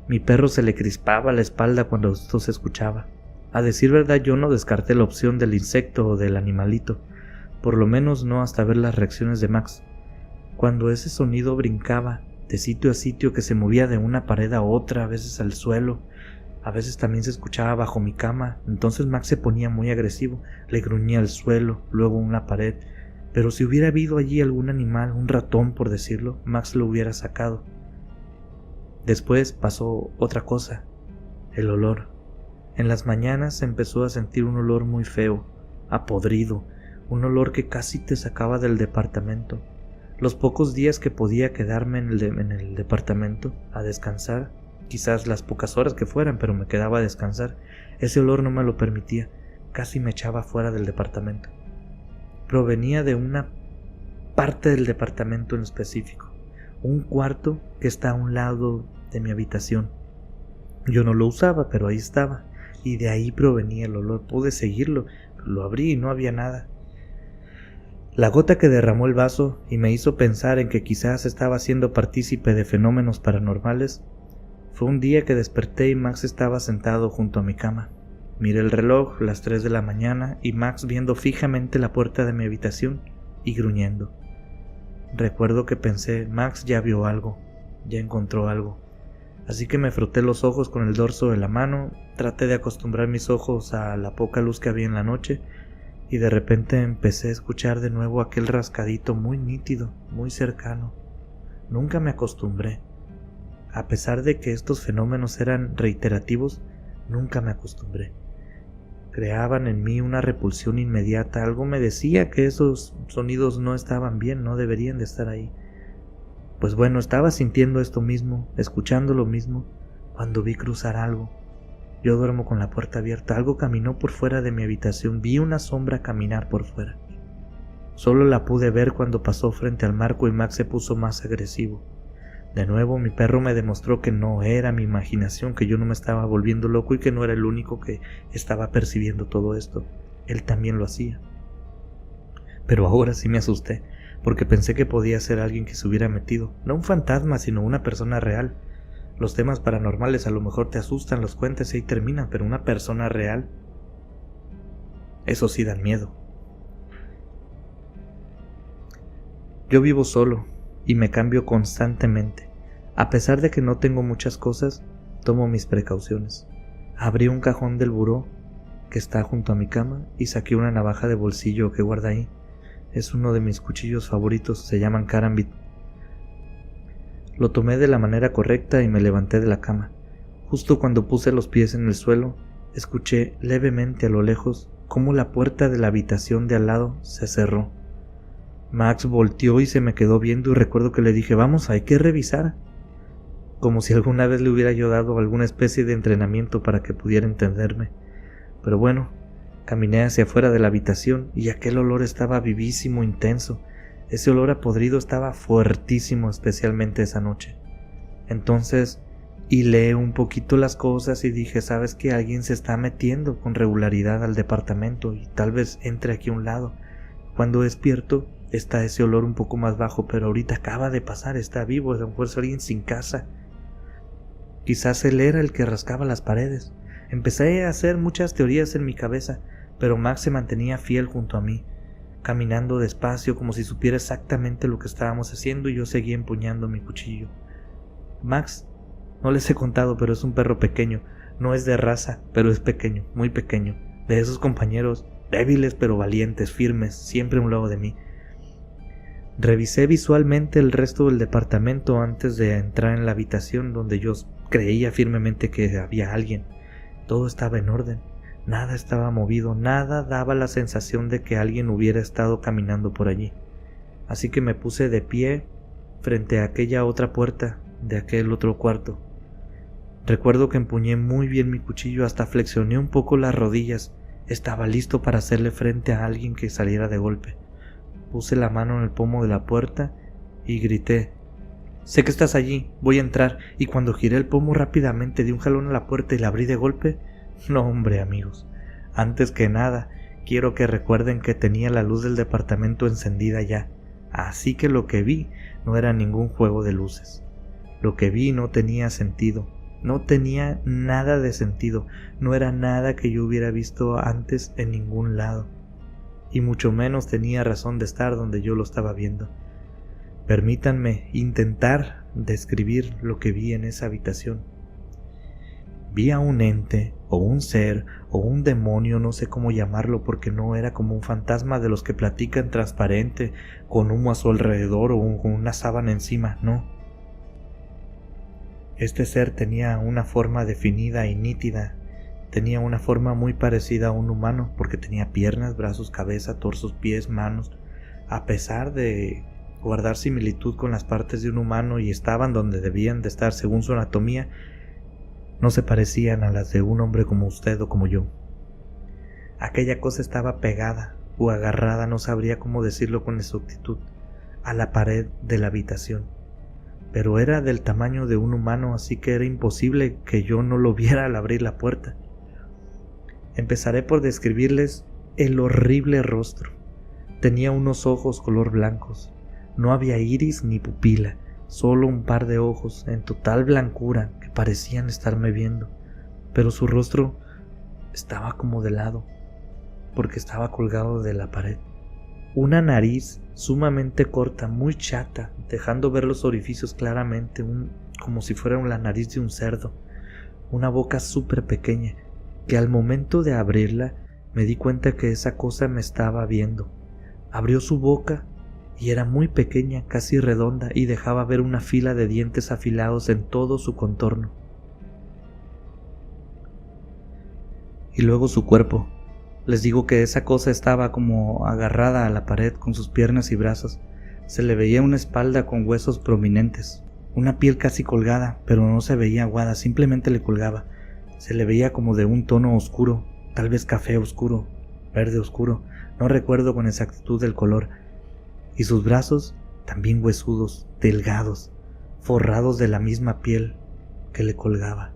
Mi perro se le crispaba la espalda cuando esto se escuchaba. A decir verdad, yo no descarté la opción del insecto o del animalito, por lo menos no hasta ver las reacciones de Max. Cuando ese sonido brincaba de sitio a sitio, que se movía de una pared a otra, a veces al suelo, a veces también se escuchaba bajo mi cama, entonces Max se ponía muy agresivo, le gruñía al suelo, luego una pared, pero si hubiera habido allí algún animal, un ratón por decirlo, Max lo hubiera sacado. Después pasó otra cosa, el olor. En las mañanas se empezó a sentir un olor muy feo, a podrido, un olor que casi te sacaba del departamento. Los pocos días que podía quedarme en el departamento a descansar, quizás las pocas horas que fueran, pero me quedaba a descansar, ese olor no me lo permitía, casi me echaba fuera del departamento. Provenía de una parte del departamento en específico, un cuarto que está a un lado de mi habitación. Yo no lo usaba, pero ahí estaba, y de ahí provenía el olor. Pude seguirlo, lo abrí y no había nada. La gota que derramó el vaso y me hizo pensar en que quizás estaba siendo partícipe de fenómenos paranormales fue un día que desperté y Max estaba sentado junto a mi cama. Miré el reloj, las 3 de la mañana, y Max viendo fijamente la puerta de mi habitación y gruñendo. Recuerdo que pensé, Max ya vio algo, ya encontró algo. Así que me froté los ojos con el dorso de la mano, traté de acostumbrar mis ojos a la poca luz que había en la noche, y de repente empecé a escuchar de nuevo aquel rascadito muy nítido, muy cercano. Nunca me acostumbré. A pesar de que estos fenómenos eran reiterativos, nunca me acostumbré. Creaban en mí una repulsión inmediata. Algo me decía que esos sonidos no estaban bien, no deberían de estar ahí. Pues bueno, estaba sintiendo esto mismo, escuchando lo mismo, cuando vi cruzar algo. Yo duermo con la puerta abierta. Algo caminó por fuera de mi habitación. Vi una sombra caminar por fuera. Solo la pude ver cuando pasó frente al marco y Max se puso más agresivo. De nuevo mi perro me demostró que no era mi imaginación, que yo no me estaba volviendo loco y que no era el único que estaba percibiendo todo esto. Él también lo hacía. Pero ahora sí me asusté, porque pensé que podía ser alguien que se hubiera metido, no un fantasma, sino una persona real. Los temas paranormales a lo mejor te asustan, los cuentas y ahí terminan, pero una persona real, eso sí dan miedo. Yo vivo solo y me cambio constantemente. A pesar de que no tengo muchas cosas, tomo mis precauciones. Abrí un cajón del buró que está junto a mi cama y saqué una navaja de bolsillo que guarda ahí. Es uno de mis cuchillos favoritos, se llaman Karambit. Lo tomé de la manera correcta y me levanté de la cama. Justo cuando puse los pies en el suelo, escuché levemente a lo lejos cómo la puerta de la habitación de al lado se cerró. Max volteó y se me quedó viendo y recuerdo que le dije, vamos, hay que revisar. Como si alguna vez le hubiera yo dado alguna especie de entrenamiento para que pudiera entenderme. Pero bueno, caminé hacia afuera de la habitación y aquel olor estaba vivísimo, intenso. Ese olor a podrido estaba fuertísimo, especialmente esa noche. Entonces, hileé un poquito las cosas y dije, ¿sabes qué? Alguien se está metiendo con regularidad al departamento y tal vez entre aquí a un lado. Cuando despierto, está ese olor un poco más bajo, pero ahorita acaba de pasar, está vivo, a lo mejor es alguien sin casa. Quizás él era el que rascaba las paredes. Empecé a hacer muchas teorías en mi cabeza, pero Max se mantenía fiel junto a mí, caminando despacio como si supiera exactamente lo que estábamos haciendo y yo seguía empuñando mi cuchillo. Max, no les he contado, pero es un perro pequeño, no es de raza, pero es pequeño, muy pequeño, de esos compañeros débiles pero valientes, firmes, siempre a un lado de mí. Revisé visualmente el resto del departamento antes de entrar en la habitación donde yo creía firmemente que había alguien. Todo estaba en orden, nada estaba movido, nada daba la sensación de que alguien hubiera estado caminando por allí. Así que me puse de pie frente a aquella otra puerta de aquel otro cuarto. Recuerdo que empuñé muy bien mi cuchillo, hasta flexioné un poco las rodillas. Estaba listo para hacerle frente a alguien que saliera de golpe. Puse la mano en el pomo de la puerta y grité, «Sé que estás allí, voy a entrar», y cuando giré el pomo rápidamente di un jalón a la puerta y la abrí de golpe. No, hombre, amigos, antes que nada, quiero que recuerden que tenía la luz del departamento encendida ya, así que lo que vi no era ningún juego de luces. Lo que vi no tenía sentido, No tenía nada de sentido, no era nada que yo hubiera visto antes en ningún lado, y mucho menos tenía razón de estar donde yo lo estaba viendo. Permítanme intentar describir lo que vi en esa habitación. Vi a un ente, o un ser, o un demonio, no sé cómo llamarlo, porque no era como un fantasma de los que platican transparente, con humo a su alrededor o con una sábana encima, no. Este ser tenía una forma definida y nítida, tenía una forma muy parecida a un humano, porque tenía piernas, brazos, cabeza, torsos, pies, manos, a pesar de guardar similitud con las partes de un humano y estaban donde debían de estar según su anatomía, no se parecían a las de un hombre como usted o como yo. Aquella cosa estaba pegada o agarrada, no sabría cómo decirlo con exactitud, a la pared de la habitación, pero era del tamaño de un humano, así que era imposible que yo no lo viera al abrir la puerta. Empezaré por describirles el horrible rostro. Tenía unos ojos color blancos, no había iris ni pupila, solo un par de ojos en total blancura que parecían estarme viendo, pero su rostro estaba como de lado, porque estaba colgado de la pared. Una nariz sumamente corta, muy chata, dejando ver los orificios claramente, como si fuera la nariz de un cerdo. Una boca súper pequeña, que al momento de abrirla me di cuenta que esa cosa me estaba viendo. Abrió su boca y era muy pequeña, casi redonda, y dejaba ver una fila de dientes afilados en todo su contorno. Y luego su cuerpo. Les digo que esa cosa estaba como agarrada a la pared con sus piernas y brazos. Se le veía una espalda con huesos prominentes, una piel casi colgada, pero no se veía aguada, simplemente le colgaba. Se le veía como de un tono oscuro, tal vez café oscuro, verde oscuro, no recuerdo con exactitud el color. Y sus brazos, también huesudos, delgados, forrados de la misma piel que le colgaba.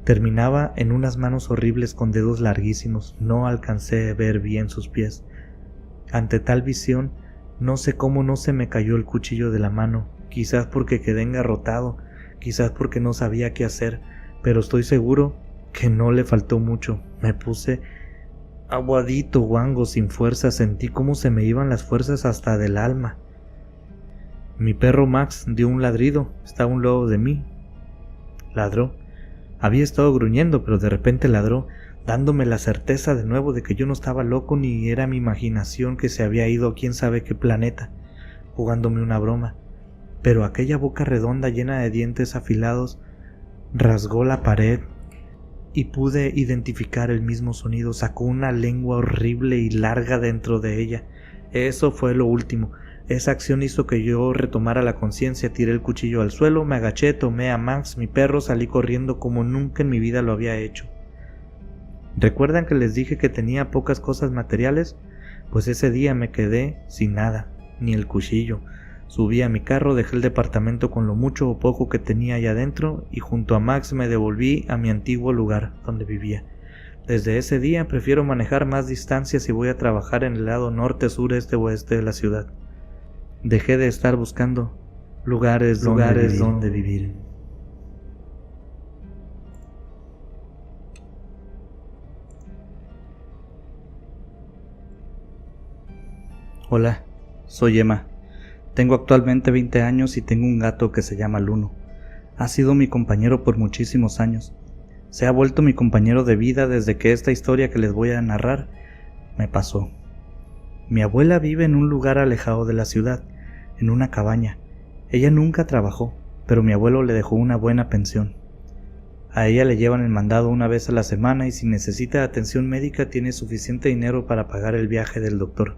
Terminaba en unas manos horribles con dedos larguísimos, no alcancé a ver bien sus pies. Ante tal visión, no sé cómo no se me cayó el cuchillo de la mano, quizás porque quedé engarrotado, quizás porque no sabía qué hacer, pero estoy seguro que no le faltó mucho. Me puse aguadito, guango, sin fuerza, sentí cómo se me iban las fuerzas hasta del alma. Mi perro Max dio un ladrido, estaba a un lado de mí. Ladró. Había estado gruñendo, pero de repente ladró, dándome la certeza de nuevo de que yo no estaba loco ni era mi imaginación que se había ido a quién sabe qué planeta, jugándome una broma. Pero aquella boca redonda llena de dientes afilados rasgó la pared y pude identificar el mismo sonido. Sacó una lengua horrible y larga dentro de ella. Eso fue lo último. Esa acción hizo que yo retomara la conciencia, tiré el cuchillo al suelo, me agaché, tomé a Max, mi perro, salí corriendo como nunca en mi vida lo había hecho. ¿Recuerdan que les dije que tenía pocas cosas materiales? Pues ese día me quedé sin nada, ni el cuchillo. Subí a mi carro, dejé el departamento con lo mucho o poco que tenía allá adentro y junto a Max me devolví a mi antiguo lugar donde vivía. Desde ese día prefiero manejar más distancias si voy a trabajar en el lado norte, sur, este o oeste de la ciudad. Dejé de estar buscando lugares donde vivir. Hola, soy Emma. Tengo actualmente 20 años y tengo un gato que se llama Luno. Ha sido mi compañero por muchísimos años. Se ha vuelto mi compañero de vida desde que esta historia que les voy a narrar me pasó. Mi abuela vive en un lugar alejado de la ciudad, en una cabaña. Ella nunca trabajó, pero mi abuelo le dejó una buena pensión. A ella le llevan el mandado una vez a la semana y si necesita atención médica tiene suficiente dinero para pagar el viaje del doctor.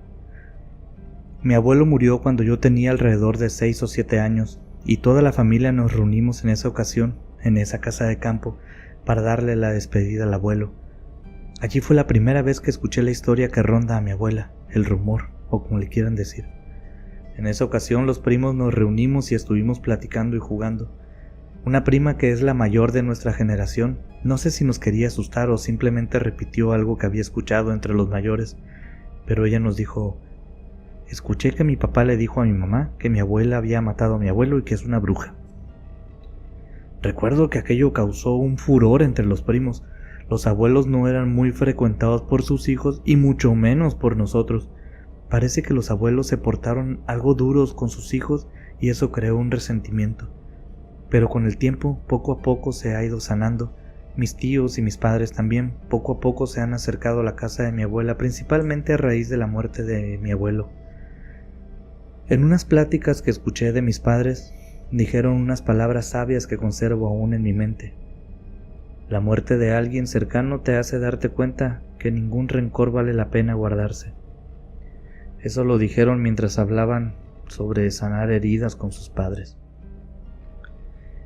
Mi abuelo murió cuando yo tenía alrededor de 6 o 7 años y toda la familia nos reunimos en esa ocasión, en esa casa de campo, para darle la despedida al abuelo. Allí fue la primera vez que escuché la historia que ronda a mi abuela, el rumor, o como le quieran decir. En esa ocasión los primos nos reunimos y estuvimos platicando y jugando. Una prima que es la mayor de nuestra generación, no sé si nos quería asustar o simplemente repitió algo que había escuchado entre los mayores, pero ella nos dijo: escuché que mi papá le dijo a mi mamá que mi abuela había matado a mi abuelo y que es una bruja. Recuerdo que aquello causó un furor entre los primos. Los abuelos no eran muy frecuentados por sus hijos y mucho menos por nosotros. Parece que los abuelos se portaron algo duros con sus hijos y eso creó un resentimiento. Pero con el tiempo, poco a poco se ha ido sanando. Mis tíos y mis padres también poco a poco se han acercado a la casa de mi abuela, principalmente a raíz de la muerte de mi abuelo. En unas pláticas que escuché de mis padres, dijeron unas palabras sabias que conservo aún en mi mente. La muerte de alguien cercano te hace darte cuenta que ningún rencor vale la pena guardarse. Eso lo dijeron mientras hablaban sobre sanar heridas con sus padres.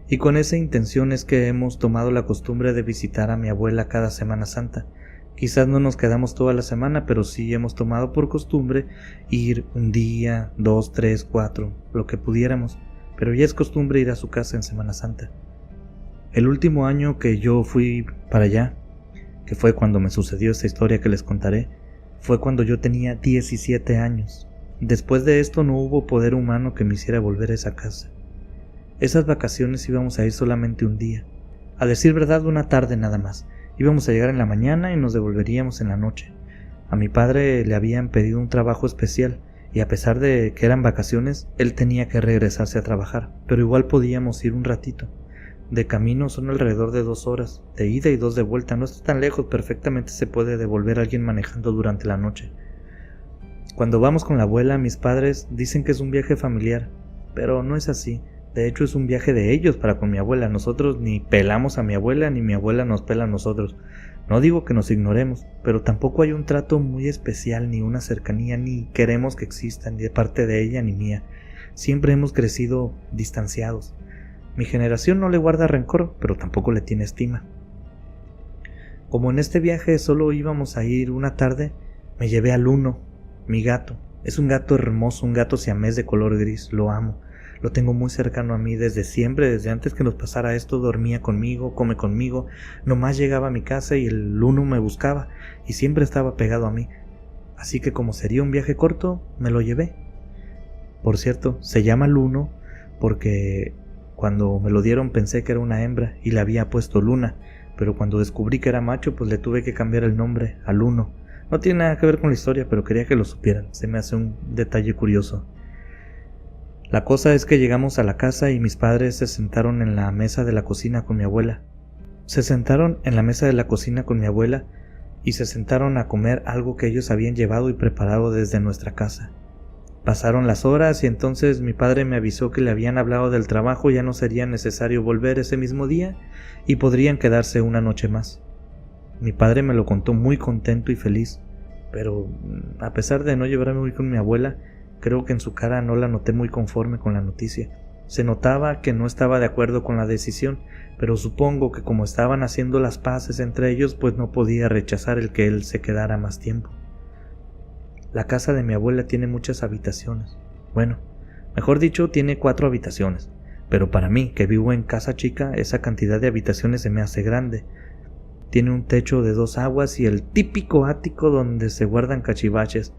Y con esa intención es que hemos tomado la costumbre de visitar a mi abuela cada Semana Santa. Quizás no nos quedamos toda la semana, pero sí hemos tomado por costumbre ir un día, 2, 3, 4, lo que pudiéramos. Pero ya es costumbre ir a su casa en Semana Santa. El último año que yo fui para allá, que fue cuando me sucedió esta historia que les contaré, fue cuando yo tenía 17 años. Después de esto no hubo poder humano que me hiciera volver a esa casa. Esas vacaciones íbamos a ir solamente un día. A decir verdad, una tarde nada más. Íbamos a llegar en la mañana y nos devolveríamos en la noche. A mi padre le habían pedido un trabajo especial, y a pesar de que eran vacaciones, él tenía que regresarse a trabajar, pero igual podíamos ir un ratito. De camino son alrededor de 2 horas, de ida y 2 de vuelta, no está tan lejos, perfectamente se puede devolver alguien manejando durante la noche. Cuando vamos con la abuela, mis padres dicen que es un viaje familiar, pero no es así. De hecho es un viaje de ellos para con mi abuela. Nosotros ni pelamos a mi abuela ni mi abuela nos pela a nosotros. No digo que nos ignoremos, pero tampoco hay un trato muy especial, ni una cercanía, ni queremos que exista, ni de parte de ella ni mía. Siempre hemos crecido distanciados. Mi generación no le guarda rencor, pero tampoco le tiene estima. Como en este viaje solo íbamos a ir una tarde, me llevé a Luno, mi gato. Es un gato hermoso, un gato siamés de color gris, lo amo. Lo tengo muy cercano a mí desde siempre, desde antes que nos pasara esto, dormía conmigo, come conmigo, nomás llegaba a mi casa y el Luno me buscaba y siempre estaba pegado a mí. Así que como sería un viaje corto, me lo llevé. Por cierto, se llama Luno porque cuando me lo dieron pensé que era una hembra y le había puesto Luna, pero cuando descubrí que era macho, pues le tuve que cambiar el nombre a Luno. No tiene nada que ver con la historia, pero quería que lo supieran, se me hace un detalle curioso. La cosa es que llegamos a la casa y mis padres se sentaron en la mesa de la cocina con mi abuela. Se sentaron en la mesa de la cocina con mi abuela y se sentaron a comer algo que ellos habían llevado y preparado desde nuestra casa. Pasaron las horas y entonces mi padre me avisó que le habían hablado del trabajo, ya no sería necesario volver ese mismo día y podrían quedarse una noche más. Mi padre me lo contó muy contento y feliz, pero a pesar de no llevarme muy con mi abuela, creo que en su cara no la noté muy conforme con la noticia. Se notaba que no estaba de acuerdo con la decisión, pero supongo que como estaban haciendo las paces entre ellos, pues no podía rechazar el que él se quedara más tiempo. La casa de mi abuela tiene muchas habitaciones. Bueno, mejor dicho, tiene 4 habitaciones, pero para mí, que vivo en casa chica, esa cantidad de habitaciones se me hace grande. Tiene un techo de 2 aguas y el típico ático donde se guardan cachivaches.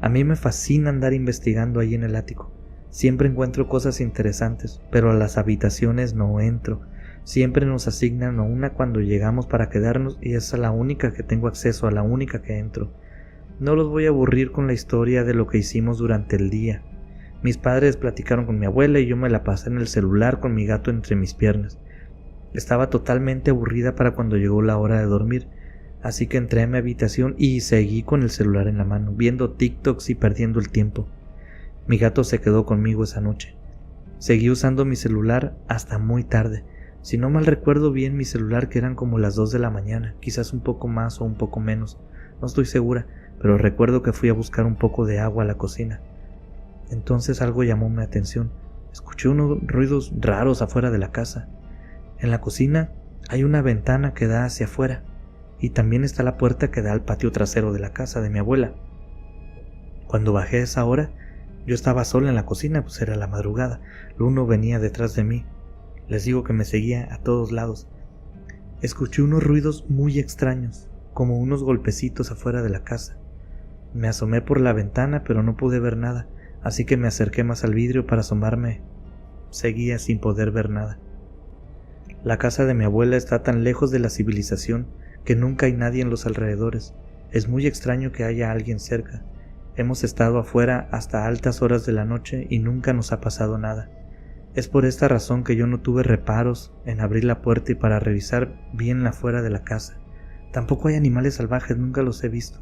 A mí me fascina andar investigando ahí en el ático. Siempre encuentro cosas interesantes, pero a las habitaciones no entro. Siempre nos asignan una cuando llegamos para quedarnos y esa es la única que tengo acceso, a la única que entro. No los voy a aburrir con la historia de lo que hicimos durante el día. Mis padres platicaron con mi abuela y yo me la pasé en el celular con mi gato entre mis piernas. Estaba totalmente aburrida para cuando llegó la hora de dormir. Así que entré a mi habitación y seguí con el celular en la mano, viendo TikToks y perdiendo el tiempo. Mi gato se quedó conmigo esa noche. Seguí usando mi celular hasta muy tarde. Si no mal recuerdo bien mi celular, que eran como las 2 de la mañana, quizás un poco más o un poco menos. No estoy segura, pero recuerdo que fui a buscar un poco de agua a la cocina. Entonces algo llamó mi atención. Escuché unos ruidos raros afuera de la casa. En la cocina hay una ventana que da hacia afuera. Y también está la puerta que da al patio trasero de la casa de mi abuela. Cuando bajé a esa hora, yo estaba sola en la cocina, pues era la madrugada. Luno venía detrás de mí. Les digo que me seguía a todos lados. Escuché unos ruidos muy extraños, como unos golpecitos afuera de la casa. Me asomé por la ventana, pero no pude ver nada, así que me acerqué más al vidrio para asomarme. Seguía sin poder ver nada. La casa de mi abuela está tan lejos de la civilización que nunca hay nadie en los alrededores. Es muy extraño que haya alguien cerca. Hemos estado afuera hasta altas horas de la noche y nunca nos ha pasado nada. Es por esta razón que yo no tuve reparos en abrir la puerta y para revisar bien la afuera de la casa. Tampoco hay animales salvajes, nunca los he visto.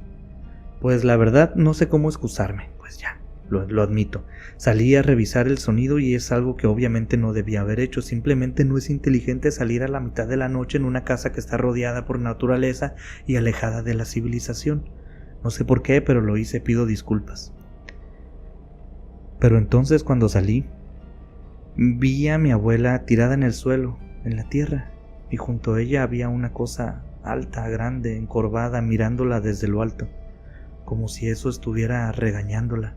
Pues la verdad no sé cómo excusarme, pues ya, lo admito. Salí a revisar el sonido y es algo que obviamente no debía haber hecho. Simplemente no es inteligente salir a la mitad de la noche en una casa que está rodeada por naturaleza y alejada de la civilización. No sé por qué, pero lo hice, pido disculpas. Pero entonces cuando salí, vi a mi abuela tirada en el suelo, en la tierra, y junto a ella había una cosa alta, grande, encorvada, mirándola desde lo alto, como si eso estuviera regañándola.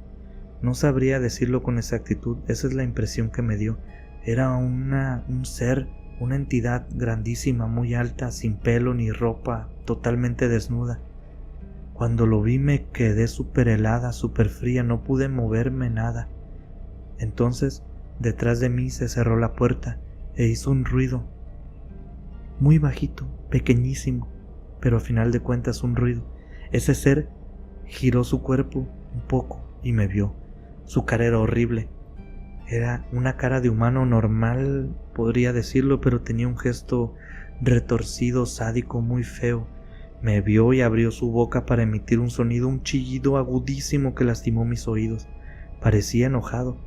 No sabría decirlo con exactitud, esa es la impresión que me dio. Era un ser, una entidad grandísima, muy alta, sin pelo ni ropa, totalmente desnuda. Cuando lo vi me quedé súper helada, súper fría, no pude moverme nada. Entonces, detrás de mí se cerró la puerta e hizo un ruido, muy bajito, pequeñísimo, pero a final de cuentas un ruido. Ese ser giró su cuerpo un poco y me vio. Su cara era horrible. Era una cara de humano normal, podría decirlo, pero tenía un gesto retorcido, sádico, muy feo. Me vio y abrió su boca para emitir un sonido, un chillido agudísimo que lastimó mis oídos. Parecía enojado,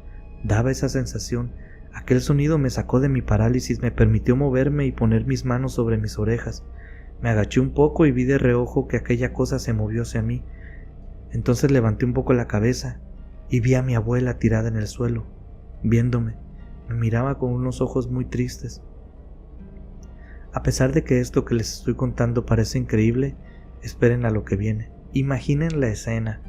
daba esa sensación. Aquel sonido me sacó de mi parálisis, me permitió moverme y poner mis manos sobre mis orejas. Me agaché un poco y vi de reojo que aquella cosa se movió hacia mí. Entonces levanté un poco la cabeza y vi a mi abuela tirada en el suelo, viéndome. Me miraba con unos ojos muy tristes. A pesar de que esto que les estoy contando parece increíble, esperen a lo que viene. Imaginen la escena.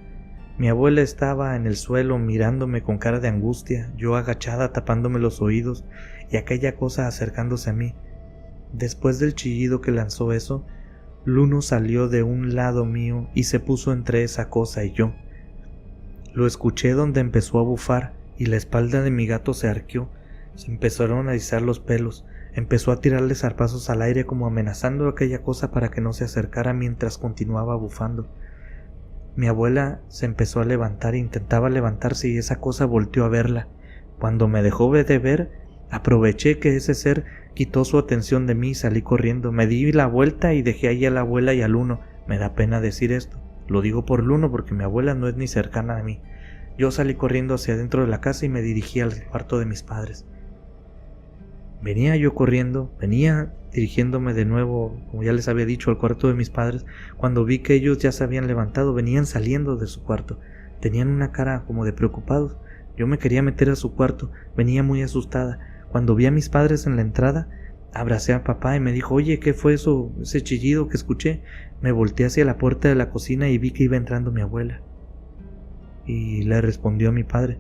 Mi abuela estaba en el suelo mirándome con cara de angustia, yo agachada tapándome los oídos y aquella cosa acercándose a mí. Después del chillido que lanzó eso, Luno salió de un lado mío y se puso entre esa cosa y yo. Lo escuché donde empezó a bufar y la espalda de mi gato se arqueó, se empezaron a erizar los pelos. Empezó a tirarle zarpazos al aire como amenazando a aquella cosa para que no se acercara mientras continuaba bufando. Mi abuela se empezó a levantar e intentaba levantarse y esa cosa volteó a verla. Cuando me dejó de ver, aproveché que ese ser quitó su atención de mí y salí corriendo. Me di la vuelta y dejé ahí a la abuela y a Luno. Me da pena decir esto. Lo digo por Luno porque mi abuela no es ni cercana a mí. Yo salí corriendo hacia adentro de la casa y me dirigí al cuarto de mis padres. Venía yo corriendo, venía dirigiéndome de nuevo, como ya les había dicho, al cuarto de mis padres, cuando vi que ellos ya se habían levantado, venían saliendo de su cuarto. Tenían una cara como de preocupados. Yo me quería meter a su cuarto, venía muy asustada. Cuando vi a mis padres en la entrada, abracé a papá y me dijo, oye, ¿qué fue eso, ese chillido que escuché? Me volteé hacia la puerta de la cocina y vi que iba entrando mi abuela. Y le respondió a mi padre,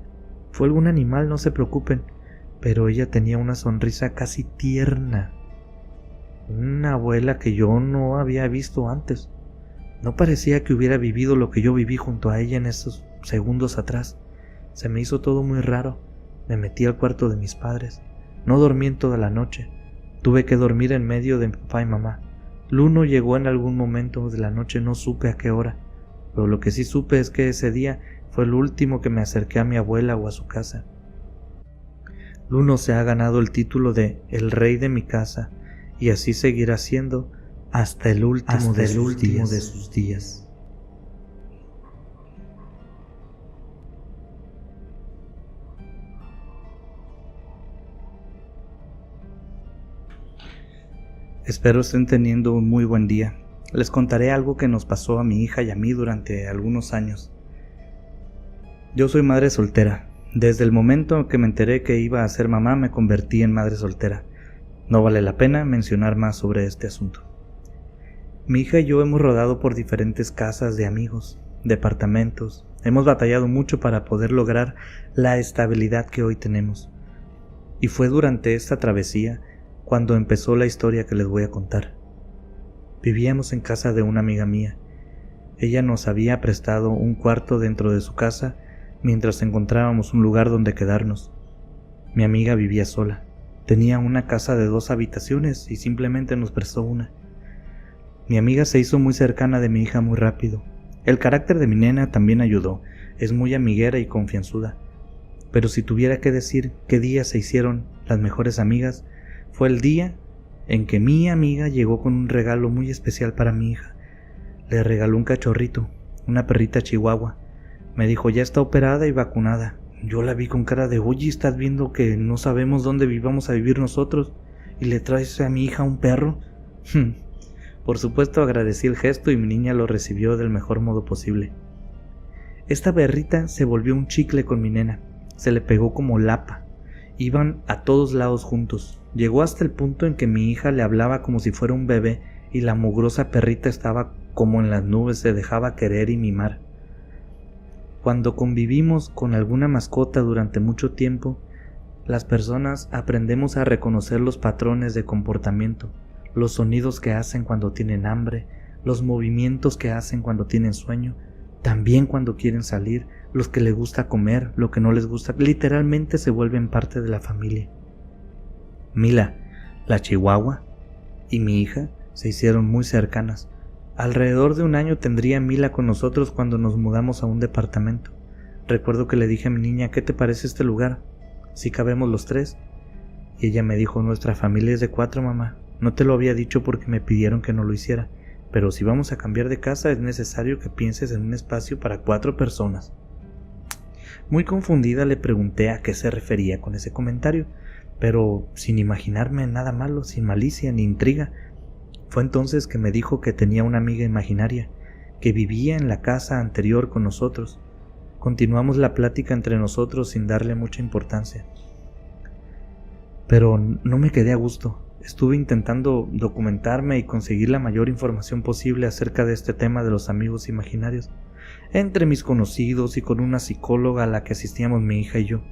fue algún animal, no se preocupen. Pero ella tenía una sonrisa casi tierna. Una abuela que yo no había visto antes. No parecía que hubiera vivido lo que yo viví junto a ella en esos segundos atrás. Se me hizo todo muy raro. Me metí al cuarto de mis padres. No dormí en toda la noche. Tuve que dormir en medio de papá y mamá. Luno llegó en algún momento de la noche, no supe a qué hora. Pero lo que sí supe es que ese día fue el último que me acerqué a mi abuela o a su casa. Luno se ha ganado el título de el rey de mi casa y así seguirá siendo hasta el último de sus días. Espero estén teniendo un muy buen día. Les contaré algo que nos pasó a mi hija y a mí durante algunos años. Yo soy madre soltera. Desde el momento que me enteré que iba a ser mamá, me convertí en madre soltera. No vale la pena mencionar más sobre este asunto. Mi hija y yo hemos rodado por diferentes casas de amigos, departamentos. Hemos batallado mucho para poder lograr la estabilidad que hoy tenemos. Y fue durante esta travesía cuando empezó la historia que les voy a contar. Vivíamos en casa de una amiga mía. Ella nos había prestado un cuarto dentro de su casa mientras encontrábamos un lugar donde quedarnos. Mi amiga vivía sola. Tenía una casa de 2 habitaciones y simplemente nos prestó una. Mi amiga se hizo muy cercana de mi hija muy rápido. El carácter de mi nena también ayudó, es muy amiguera y confianzuda. Pero si tuviera que decir qué día se hicieron las mejores amigas, fue el día en que mi amiga llegó con un regalo muy especial para mi hija. Le regaló un cachorrito, una perrita chihuahua. Me dijo, ya está operada y vacunada. Yo la vi con cara de, oye, ¿estás viendo que no sabemos dónde vivamos a vivir nosotros? ¿Y le traes a mi hija un perro? Por supuesto agradecí el gesto y mi niña lo recibió del mejor modo posible. Esta perrita se volvió un chicle con mi nena. Se le pegó como lapa. Iban a todos lados juntos. Llegó hasta el punto en que mi hija le hablaba como si fuera un bebé y la mugrosa perrita estaba como en las nubes, se dejaba querer y mimar. Cuando convivimos con alguna mascota durante mucho tiempo, las personas aprendemos a reconocer los patrones de comportamiento, los sonidos que hacen cuando tienen hambre, los movimientos que hacen cuando tienen sueño, también cuando quieren salir, los que les gusta comer, lo que no les gusta, literalmente se vuelven parte de la familia. Mila, la chihuahua, y mi hija se hicieron muy cercanas. Alrededor de un año tendría Mila con nosotros cuando nos mudamos a un departamento. Recuerdo que le dije a mi niña, ¿qué te parece este lugar? ¿Si cabemos los 3? Y ella me dijo, nuestra familia es de 4, mamá. No te lo había dicho porque me pidieron que no lo hiciera, pero si vamos a cambiar de casa es necesario que pienses en un espacio para 4 personas. Muy confundida le pregunté a qué se refería con ese comentario, pero sin imaginarme nada malo, sin malicia ni intriga. Fue entonces que me dijo que tenía una amiga imaginaria, que vivía en la casa anterior con nosotros. Continuamos la plática entre nosotros sin darle mucha importancia. Pero no me quedé a gusto. Estuve intentando documentarme y conseguir la mayor información posible acerca de este tema de los amigos imaginarios, entre mis conocidos y con una psicóloga a la que asistíamos mi hija y yo.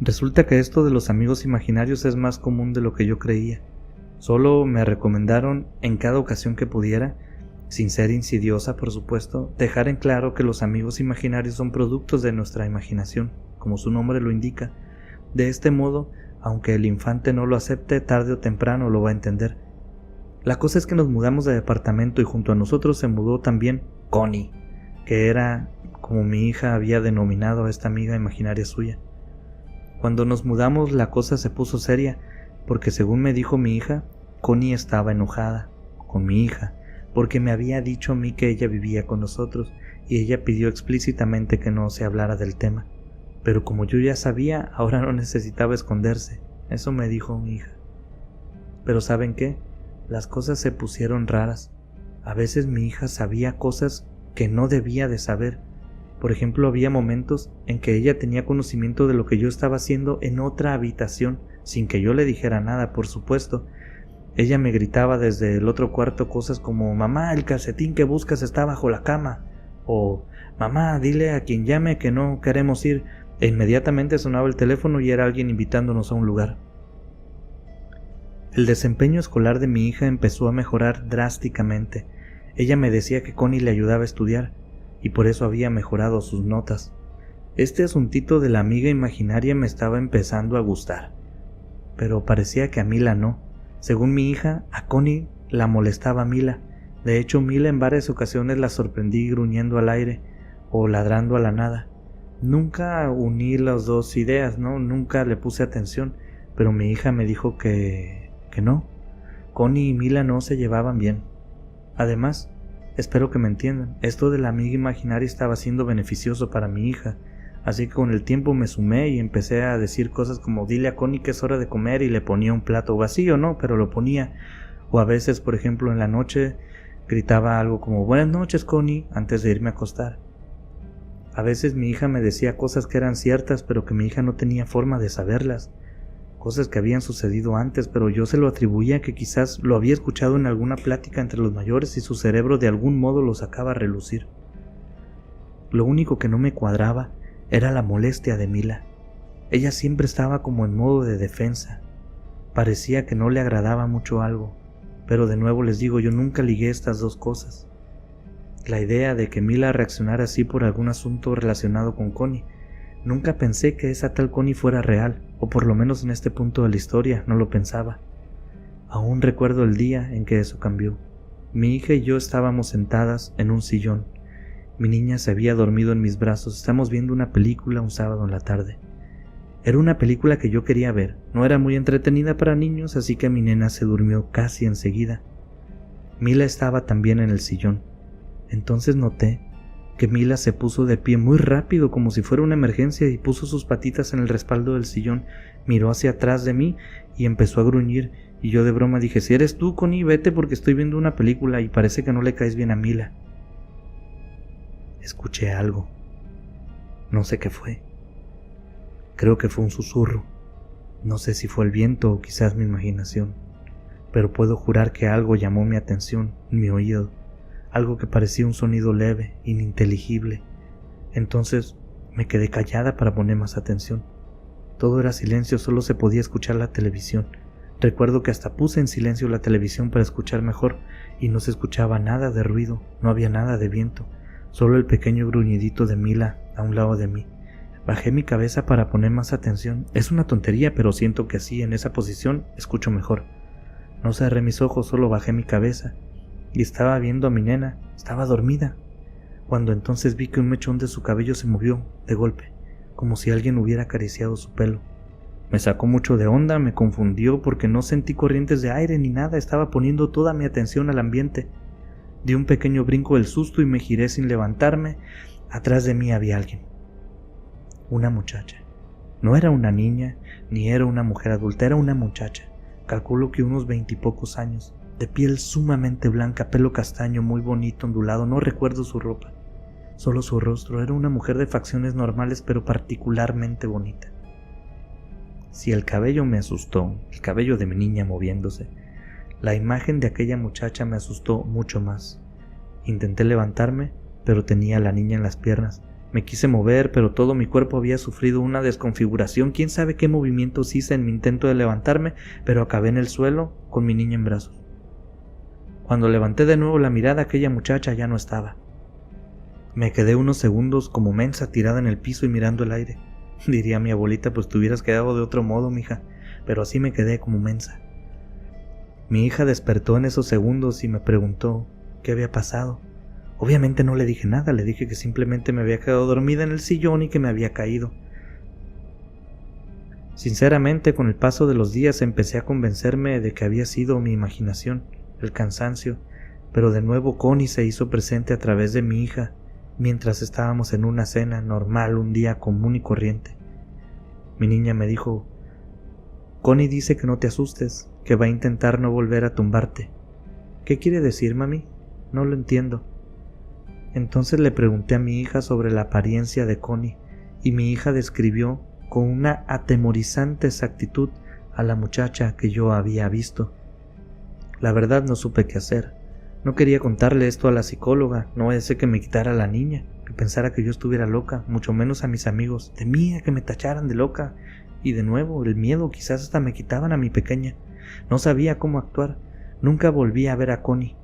Resulta que esto de los amigos imaginarios es más común de lo que yo creía. Solo me recomendaron en cada ocasión que pudiera, sin ser insidiosa por supuesto, dejar en claro que los amigos imaginarios son productos de nuestra imaginación, como su nombre lo indica. De este modo, aunque el infante no lo acepte, tarde o temprano lo va a entender. La cosa es que nos mudamos de departamento y junto a nosotros se mudó también Connie, que era como mi hija había denominado a esta amiga imaginaria suya. Cuando nos mudamos la cosa se puso seria, porque según me dijo mi hija, Connie estaba enojada con mi hija, porque me había dicho a mí que ella vivía con nosotros y ella pidió explícitamente que no se hablara del tema. Pero como yo ya sabía, ahora no necesitaba esconderse, eso me dijo mi hija. Pero ¿saben qué? Las cosas se pusieron raras. A veces mi hija sabía cosas que no debía de saber. Por ejemplo, había momentos en que ella tenía conocimiento de lo que yo estaba haciendo en otra habitación, sin que yo le dijera nada, por supuesto. Ella me gritaba desde el otro cuarto cosas como, mamá, el calcetín que buscas está bajo la cama, o mamá, dile a quien llame que no queremos ir, e inmediatamente sonaba el teléfono y era alguien invitándonos a un lugar. El desempeño escolar de mi hija empezó a mejorar drásticamente. Ella me decía que Connie le ayudaba a estudiar, y por eso había mejorado sus notas. Este asuntito de la amiga imaginaria me estaba empezando a gustar, pero parecía que a Mila no. Según mi hija, a Connie la molestaba Mila. De hecho, Mila en varias ocasiones la sorprendí gruñendo al aire o ladrando a la nada. Nunca uní las dos ideas, nunca le puse atención, pero mi hija me dijo que no. Connie y Mila no se llevaban bien. Además, espero que me entiendan, esto de la amiga imaginaria estaba siendo beneficioso para mi hija, así que con el tiempo me sumé y empecé a decir cosas como dile a Connie que es hora de comer y le ponía un plato vacío, pero lo ponía. O a veces, por ejemplo, en la noche gritaba algo como buenas noches, Connie, antes de irme a acostar. A veces mi hija me decía cosas que eran ciertas, pero que mi hija no tenía forma de saberlas. Cosas que habían sucedido antes, pero yo se lo atribuía que quizás lo había escuchado en alguna plática entre los mayores y su cerebro de algún modo lo sacaba a relucir. Lo único que no me cuadraba era la molestia de Mila. Ella siempre estaba como en modo de defensa. Parecía que no le agradaba mucho algo, pero de nuevo les digo, yo nunca ligué estas dos cosas. La idea de que Mila reaccionara así por algún asunto relacionado con Connie, Nunca pensé que esa tal Connie fuera real, o por lo menos en este punto de la historia no lo pensaba. Aún recuerdo el día en que eso cambió. Mi hija y yo estábamos sentadas en un sillón. Mi niña se había dormido en mis brazos. Estamos viendo una película un sábado en la tarde. Era una película que yo quería ver. No era muy entretenida para niños, así que mi nena se durmió casi enseguida. Mila estaba también en el sillón. Entonces noté que Mila se puso de pie muy rápido, como si fuera una emergencia, y puso sus patitas en el respaldo del sillón, miró hacia atrás de mí y empezó a gruñir, y yo de broma dije: si eres tú, Connie, vete porque estoy viendo una película y parece que no le caes bien a Mila. Escuché algo. No sé qué fue. Creo que fue un susurro. No sé si fue el viento o quizás mi imaginación, pero puedo jurar que algo llamó mi atención en mi oído. Algo que parecía un sonido leve, ininteligible. Entonces me quedé callada para poner más atención. Todo era silencio, solo se podía escuchar la televisión. Recuerdo que hasta puse en silencio la televisión para escuchar mejor, y no se escuchaba nada de ruido, no había nada de viento, solo el pequeño gruñidito de Mila a un lado de mí. Bajé mi cabeza para poner más atención. Es una tontería, pero siento que así, en esa posición, escucho mejor. No cerré mis ojos, solo bajé mi cabeza. Y estaba viendo a mi nena, estaba dormida, cuando entonces vi que un mechón de su cabello se movió de golpe, como si alguien hubiera acariciado su pelo. Me sacó mucho de onda, me confundió porque no sentí corrientes de aire ni nada, estaba poniendo toda mi atención al ambiente. Di un pequeño brinco del susto y me giré sin levantarme. Atrás de mí había alguien. Una muchacha. No era una niña, ni era una mujer adulta, era una muchacha. Calculo que unos 20 y pocos años. De piel sumamente blanca, pelo castaño, muy bonito, ondulado, no recuerdo su ropa, solo su rostro. Era una mujer de facciones normales, pero particularmente bonita. Si el cabello me asustó, el cabello de mi niña moviéndose, la imagen de aquella muchacha me asustó mucho más. Intenté levantarme, pero tenía a la niña en las piernas. Me quise mover, pero todo mi cuerpo había sufrido una desconfiguración. Quién sabe qué movimientos hice en mi intento de levantarme, pero acabé en el suelo con mi niña en brazos. Cuando levanté de nuevo la mirada, aquella muchacha ya no estaba. Me quedé unos segundos como mensa tirada en el piso y mirando el aire. Diría mi abuelita: pues te hubieras quedado de otro modo, mija. Pero así me quedé como mensa. Mi hija despertó en esos segundos y me preguntó qué había pasado. Obviamente no le dije nada, le dije que simplemente me había quedado dormida en el sillón y que me había caído. Sinceramente, con el paso de los días empecé a convencerme de que había sido mi imaginación, el cansancio, pero de nuevo Connie se hizo presente a través de mi hija, mientras estábamos en una cena normal, un día común y corriente. Mi niña me dijo: Connie dice que no te asustes, que va a intentar no volver a tumbarte. ¿Qué quiere decir, mami? No lo entiendo. Entonces le pregunté a mi hija sobre la apariencia de Connie, y mi hija describió con una atemorizante exactitud a la muchacha que yo había visto. La verdad no supe qué hacer. No quería contarle esto a la psicóloga, no vaya a ser que me quitara a la niña, que pensara que yo estuviera loca, mucho menos a mis amigos. Temía que me tacharan de loca, y de nuevo el miedo, quizás hasta me quitaban a mi pequeña. No sabía cómo actuar. Nunca volví a ver a Connie.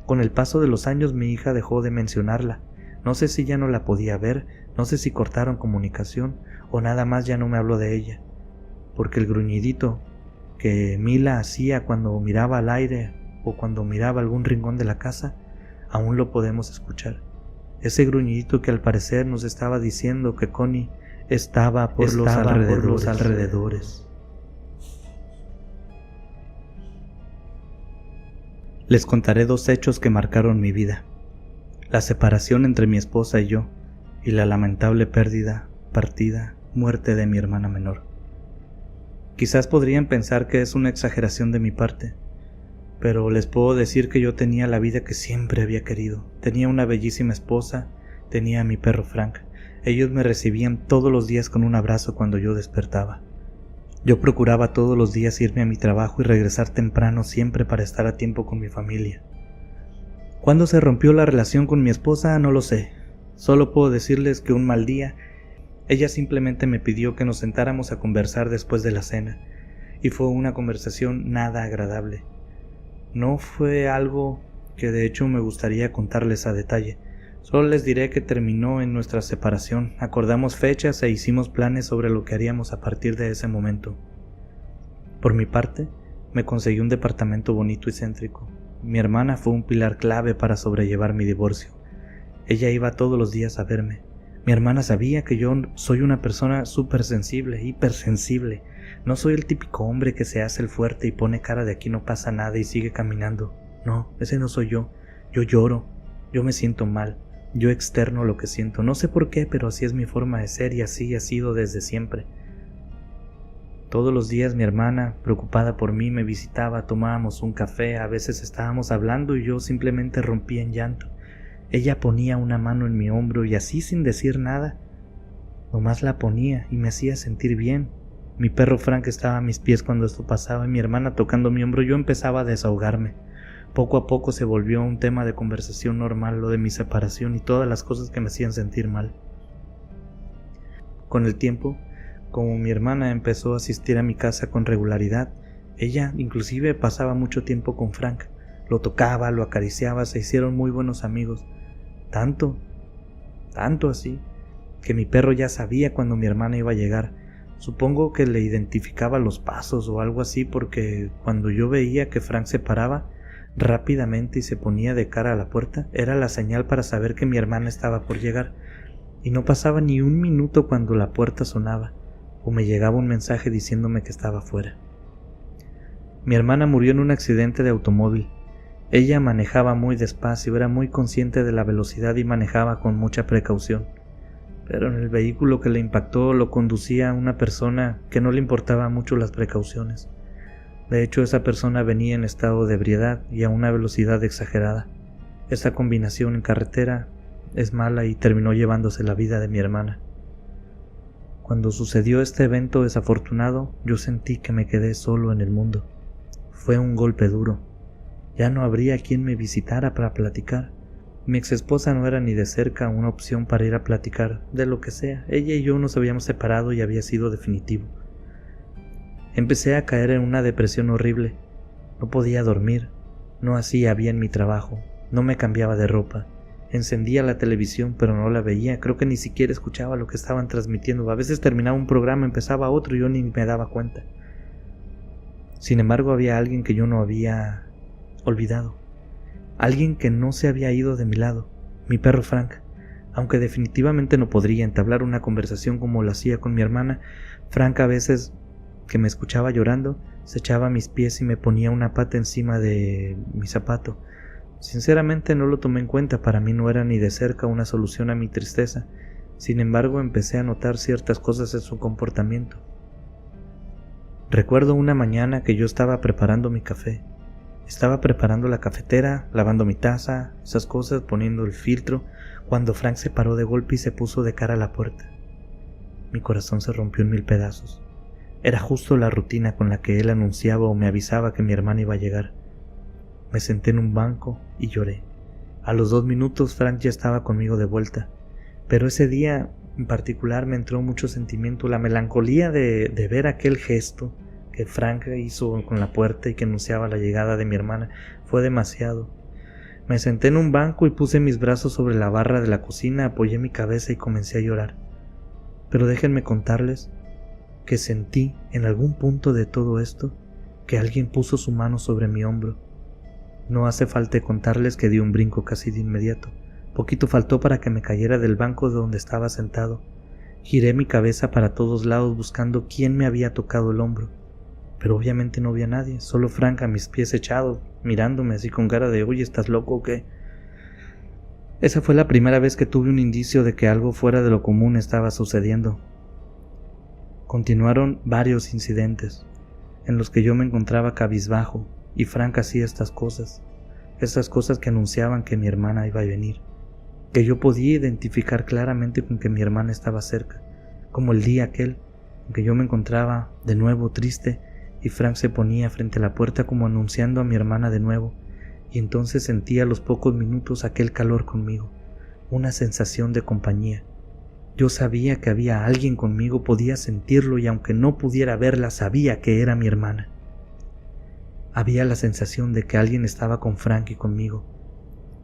Con el paso de los años mi hija dejó de mencionarla. No sé si ya no la podía ver, no sé si cortaron comunicación o nada más ya no me habló de ella, porque el gruñidito que Mila hacía cuando miraba al aire o cuando miraba algún rincón de la casa, aún lo podemos escuchar. Ese gruñidito que al parecer nos estaba diciendo que Connie estaba por los alrededores. Les contaré 2 hechos que marcaron mi vida: la separación entre mi esposa y yo, y la lamentable pérdida, partida, muerte de mi hermana menor. Quizás podrían pensar que es una exageración de mi parte, pero les puedo decir que yo tenía la vida que siempre había querido. Tenía una bellísima esposa, tenía a mi perro Frank. Ellos me recibían todos los días con un abrazo cuando yo despertaba. Yo procuraba todos los días irme a mi trabajo y regresar temprano siempre para estar a tiempo con mi familia. ¿Cuándo se rompió la relación con mi esposa? No lo sé. Solo puedo decirles que un mal día, ella simplemente me pidió que nos sentáramos a conversar después de la cena, y fue una conversación nada agradable. No fue algo que de hecho me gustaría contarles a detalle, Solo les diré que terminó en nuestra separación. Acordamos fechas e hicimos planes sobre lo que haríamos a partir de ese momento. Por mi parte, me conseguí un departamento bonito y céntrico. Mi hermana fue un pilar clave para sobrellevar mi divorcio. Ella iba todos los días a verme. Mi hermana sabía que yo soy una persona súper sensible, hipersensible. No soy el típico hombre que se hace el fuerte y pone cara de aquí no pasa nada y sigue caminando. No, ese no soy yo. Yo lloro, yo me siento mal, yo externo lo que siento. No sé por qué, pero así es mi forma de ser y así ha sido desde siempre. Todos los días mi hermana, preocupada por mí, me visitaba, tomábamos un café, a veces estábamos hablando y yo simplemente rompía en llanto. Ella ponía una mano en mi hombro y así sin decir nada, nomás la ponía y me hacía sentir bien. Mi perro Frank estaba a mis pies cuando esto pasaba y mi hermana tocando mi hombro, yo empezaba a desahogarme. Poco a poco se volvió un tema de conversación normal lo de mi separación y todas las cosas que me hacían sentir mal. Con el tiempo, como mi hermana empezó a asistir a mi casa con regularidad, ella inclusive pasaba mucho tiempo con Frank. Lo tocaba, lo acariciaba, se hicieron muy buenos amigos. Tanto así, que mi perro ya sabía cuando mi hermana iba a llegar. Supongo que le identificaba los pasos o algo así, porque cuando yo veía que Frank se paraba rápidamente y se ponía de cara a la puerta, era la señal para saber que mi hermana estaba por llegar. Y no pasaba ni un minuto cuando la puerta sonaba, o me llegaba un mensaje diciéndome que estaba fuera. Mi hermana murió en un accidente de automóvil. Ella manejaba muy despacio, era muy consciente de la velocidad y manejaba con mucha precaución. Pero en el vehículo que le impactó lo conducía una persona que no le importaba mucho las precauciones. De hecho, esa persona venía en estado de ebriedad y a una velocidad exagerada. Esa combinación en carretera es mala y terminó llevándose la vida de mi hermana. Cuando sucedió este evento desafortunado, yo sentí que me quedé solo en el mundo. Fue un golpe duro. Ya no habría quien me visitara para platicar. Mi exesposa no era ni de cerca una opción para ir a platicar de lo que sea. Ella y yo nos habíamos separado y había sido definitivo. Empecé a caer en una depresión horrible. No podía dormir, no hacía bien mi trabajo, no me cambiaba de ropa. Encendía la televisión pero no la veía, creo que ni siquiera escuchaba lo que estaban transmitiendo. A veces terminaba un programa, empezaba otro y yo ni me daba cuenta. Sin embargo, había alguien que yo no había olvidado. Alguien que no se había ido de mi lado, mi perro Frank. Aunque definitivamente no podría entablar una conversación como lo hacía con mi hermana, Frank a veces que me escuchaba llorando, se echaba a mis pies y me ponía una pata encima de mi zapato. Sinceramente no lo tomé en cuenta, para mí no era ni de cerca una solución a mi tristeza. Sin embargo, empecé a notar ciertas cosas en su comportamiento. Recuerdo una mañana que yo estaba preparando mi café. Estaba preparando la cafetera, lavando mi taza, esas cosas, poniendo el filtro, cuando Frank se paró de golpe y se puso de cara a la puerta. Mi corazón se rompió en 1000 pedazos. Era justo la rutina con la que él anunciaba o me avisaba que mi hermana iba a llegar. Me senté en un banco y lloré. A los 2 minutos Frank ya estaba conmigo de vuelta. Pero ese día en particular me entró mucho sentimiento, la melancolía de ver aquel gesto que Frank hizo con la puerta y que anunciaba la llegada de mi hermana. Fue demasiado. Me senté en un banco y puse mis brazos sobre la barra de la cocina, apoyé mi cabeza y comencé a llorar. Pero déjenme contarles que sentí en algún punto de todo esto que alguien puso su mano sobre mi hombro. No hace falta contarles que di un brinco casi de inmediato. Poquito faltó para que me cayera del banco donde estaba sentado. Giré mi cabeza para todos lados buscando quién me había tocado el hombro. Pero obviamente no había nadie, solo Frank a mis pies echado, mirándome así con cara de «Oye, ¿estás loco o qué?». Esa fue la primera vez que tuve un indicio de que algo fuera de lo común estaba sucediendo. Continuaron varios incidentes en los que yo me encontraba cabizbajo y Frank hacía estas cosas que anunciaban que mi hermana iba a venir, que yo podía identificar claramente con que mi hermana estaba cerca, como el día aquel en que yo me encontraba de nuevo triste y Frank se ponía frente a la puerta como anunciando a mi hermana de nuevo, y entonces sentí a los pocos minutos aquel calor conmigo, una sensación de compañía. Yo sabía que había alguien conmigo, podía sentirlo y aunque no pudiera verla, sabía que era mi hermana. Había la sensación de que alguien estaba con Frank y conmigo.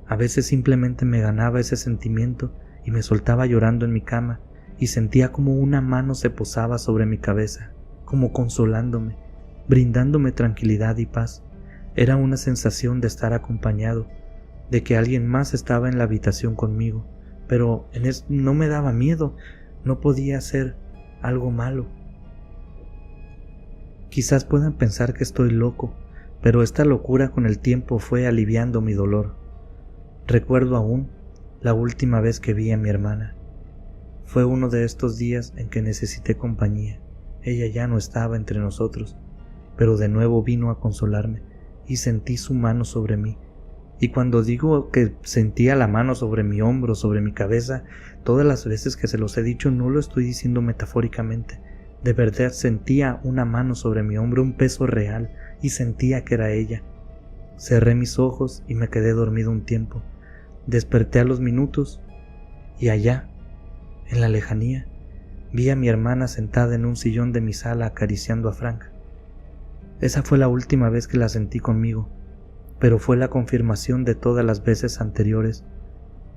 A veces simplemente me ganaba ese sentimiento y me soltaba llorando en mi cama y sentía como una mano se posaba sobre mi cabeza, como consolándome, brindándome tranquilidad y paz. Era una sensación de estar acompañado, de que alguien más estaba en la habitación conmigo, pero no me daba miedo, no podía hacer algo malo. Quizás puedan pensar que estoy loco, pero esta locura con el tiempo fue aliviando mi dolor. Recuerdo aún la última vez que vi a mi hermana. Fue uno de estos días en que necesité compañía. Ella ya no estaba entre nosotros, pero de nuevo vino a consolarme y sentí su mano sobre mí. Y cuando digo que sentía la mano sobre mi hombro, sobre mi cabeza, todas las veces que se los he dicho no lo estoy diciendo metafóricamente. De verdad sentía una mano sobre mi hombro, un peso real, y sentía que era ella. Cerré mis ojos y me quedé dormido un tiempo. Desperté a los minutos y allá, en la lejanía, vi a mi hermana sentada en un sillón de mi sala acariciando a Frank. Esa fue la última vez que la sentí conmigo, pero fue la confirmación de todas las veces anteriores.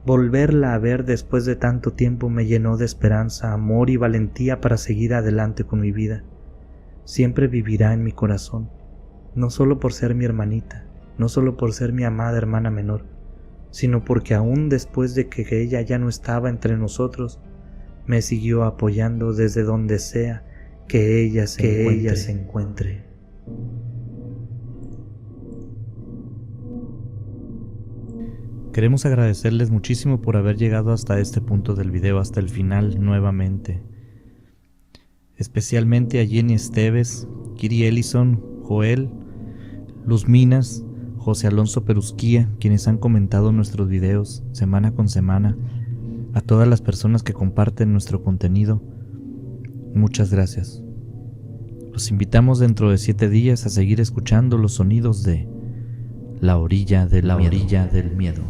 Volverla a ver después de tanto tiempo me llenó de esperanza, amor y valentía para seguir adelante con mi vida. Siempre vivirá en mi corazón, no solo por ser mi hermanita, no solo por ser mi amada hermana menor, sino porque aún después de que ella ya no estaba entre nosotros, me siguió apoyando desde donde sea que ella se encuentre. Queremos agradecerles muchísimo por haber llegado hasta este punto del video, hasta el final nuevamente. Especialmente a Jenny Esteves, Kiri Ellison, Joel, Luz Minas, José Alonso Perusquía, quienes han comentado nuestros videos semana con semana. A todas las personas que comparten nuestro contenido, muchas gracias. Los invitamos dentro de 7 días a seguir escuchando los sonidos de La Orilla del Miedo.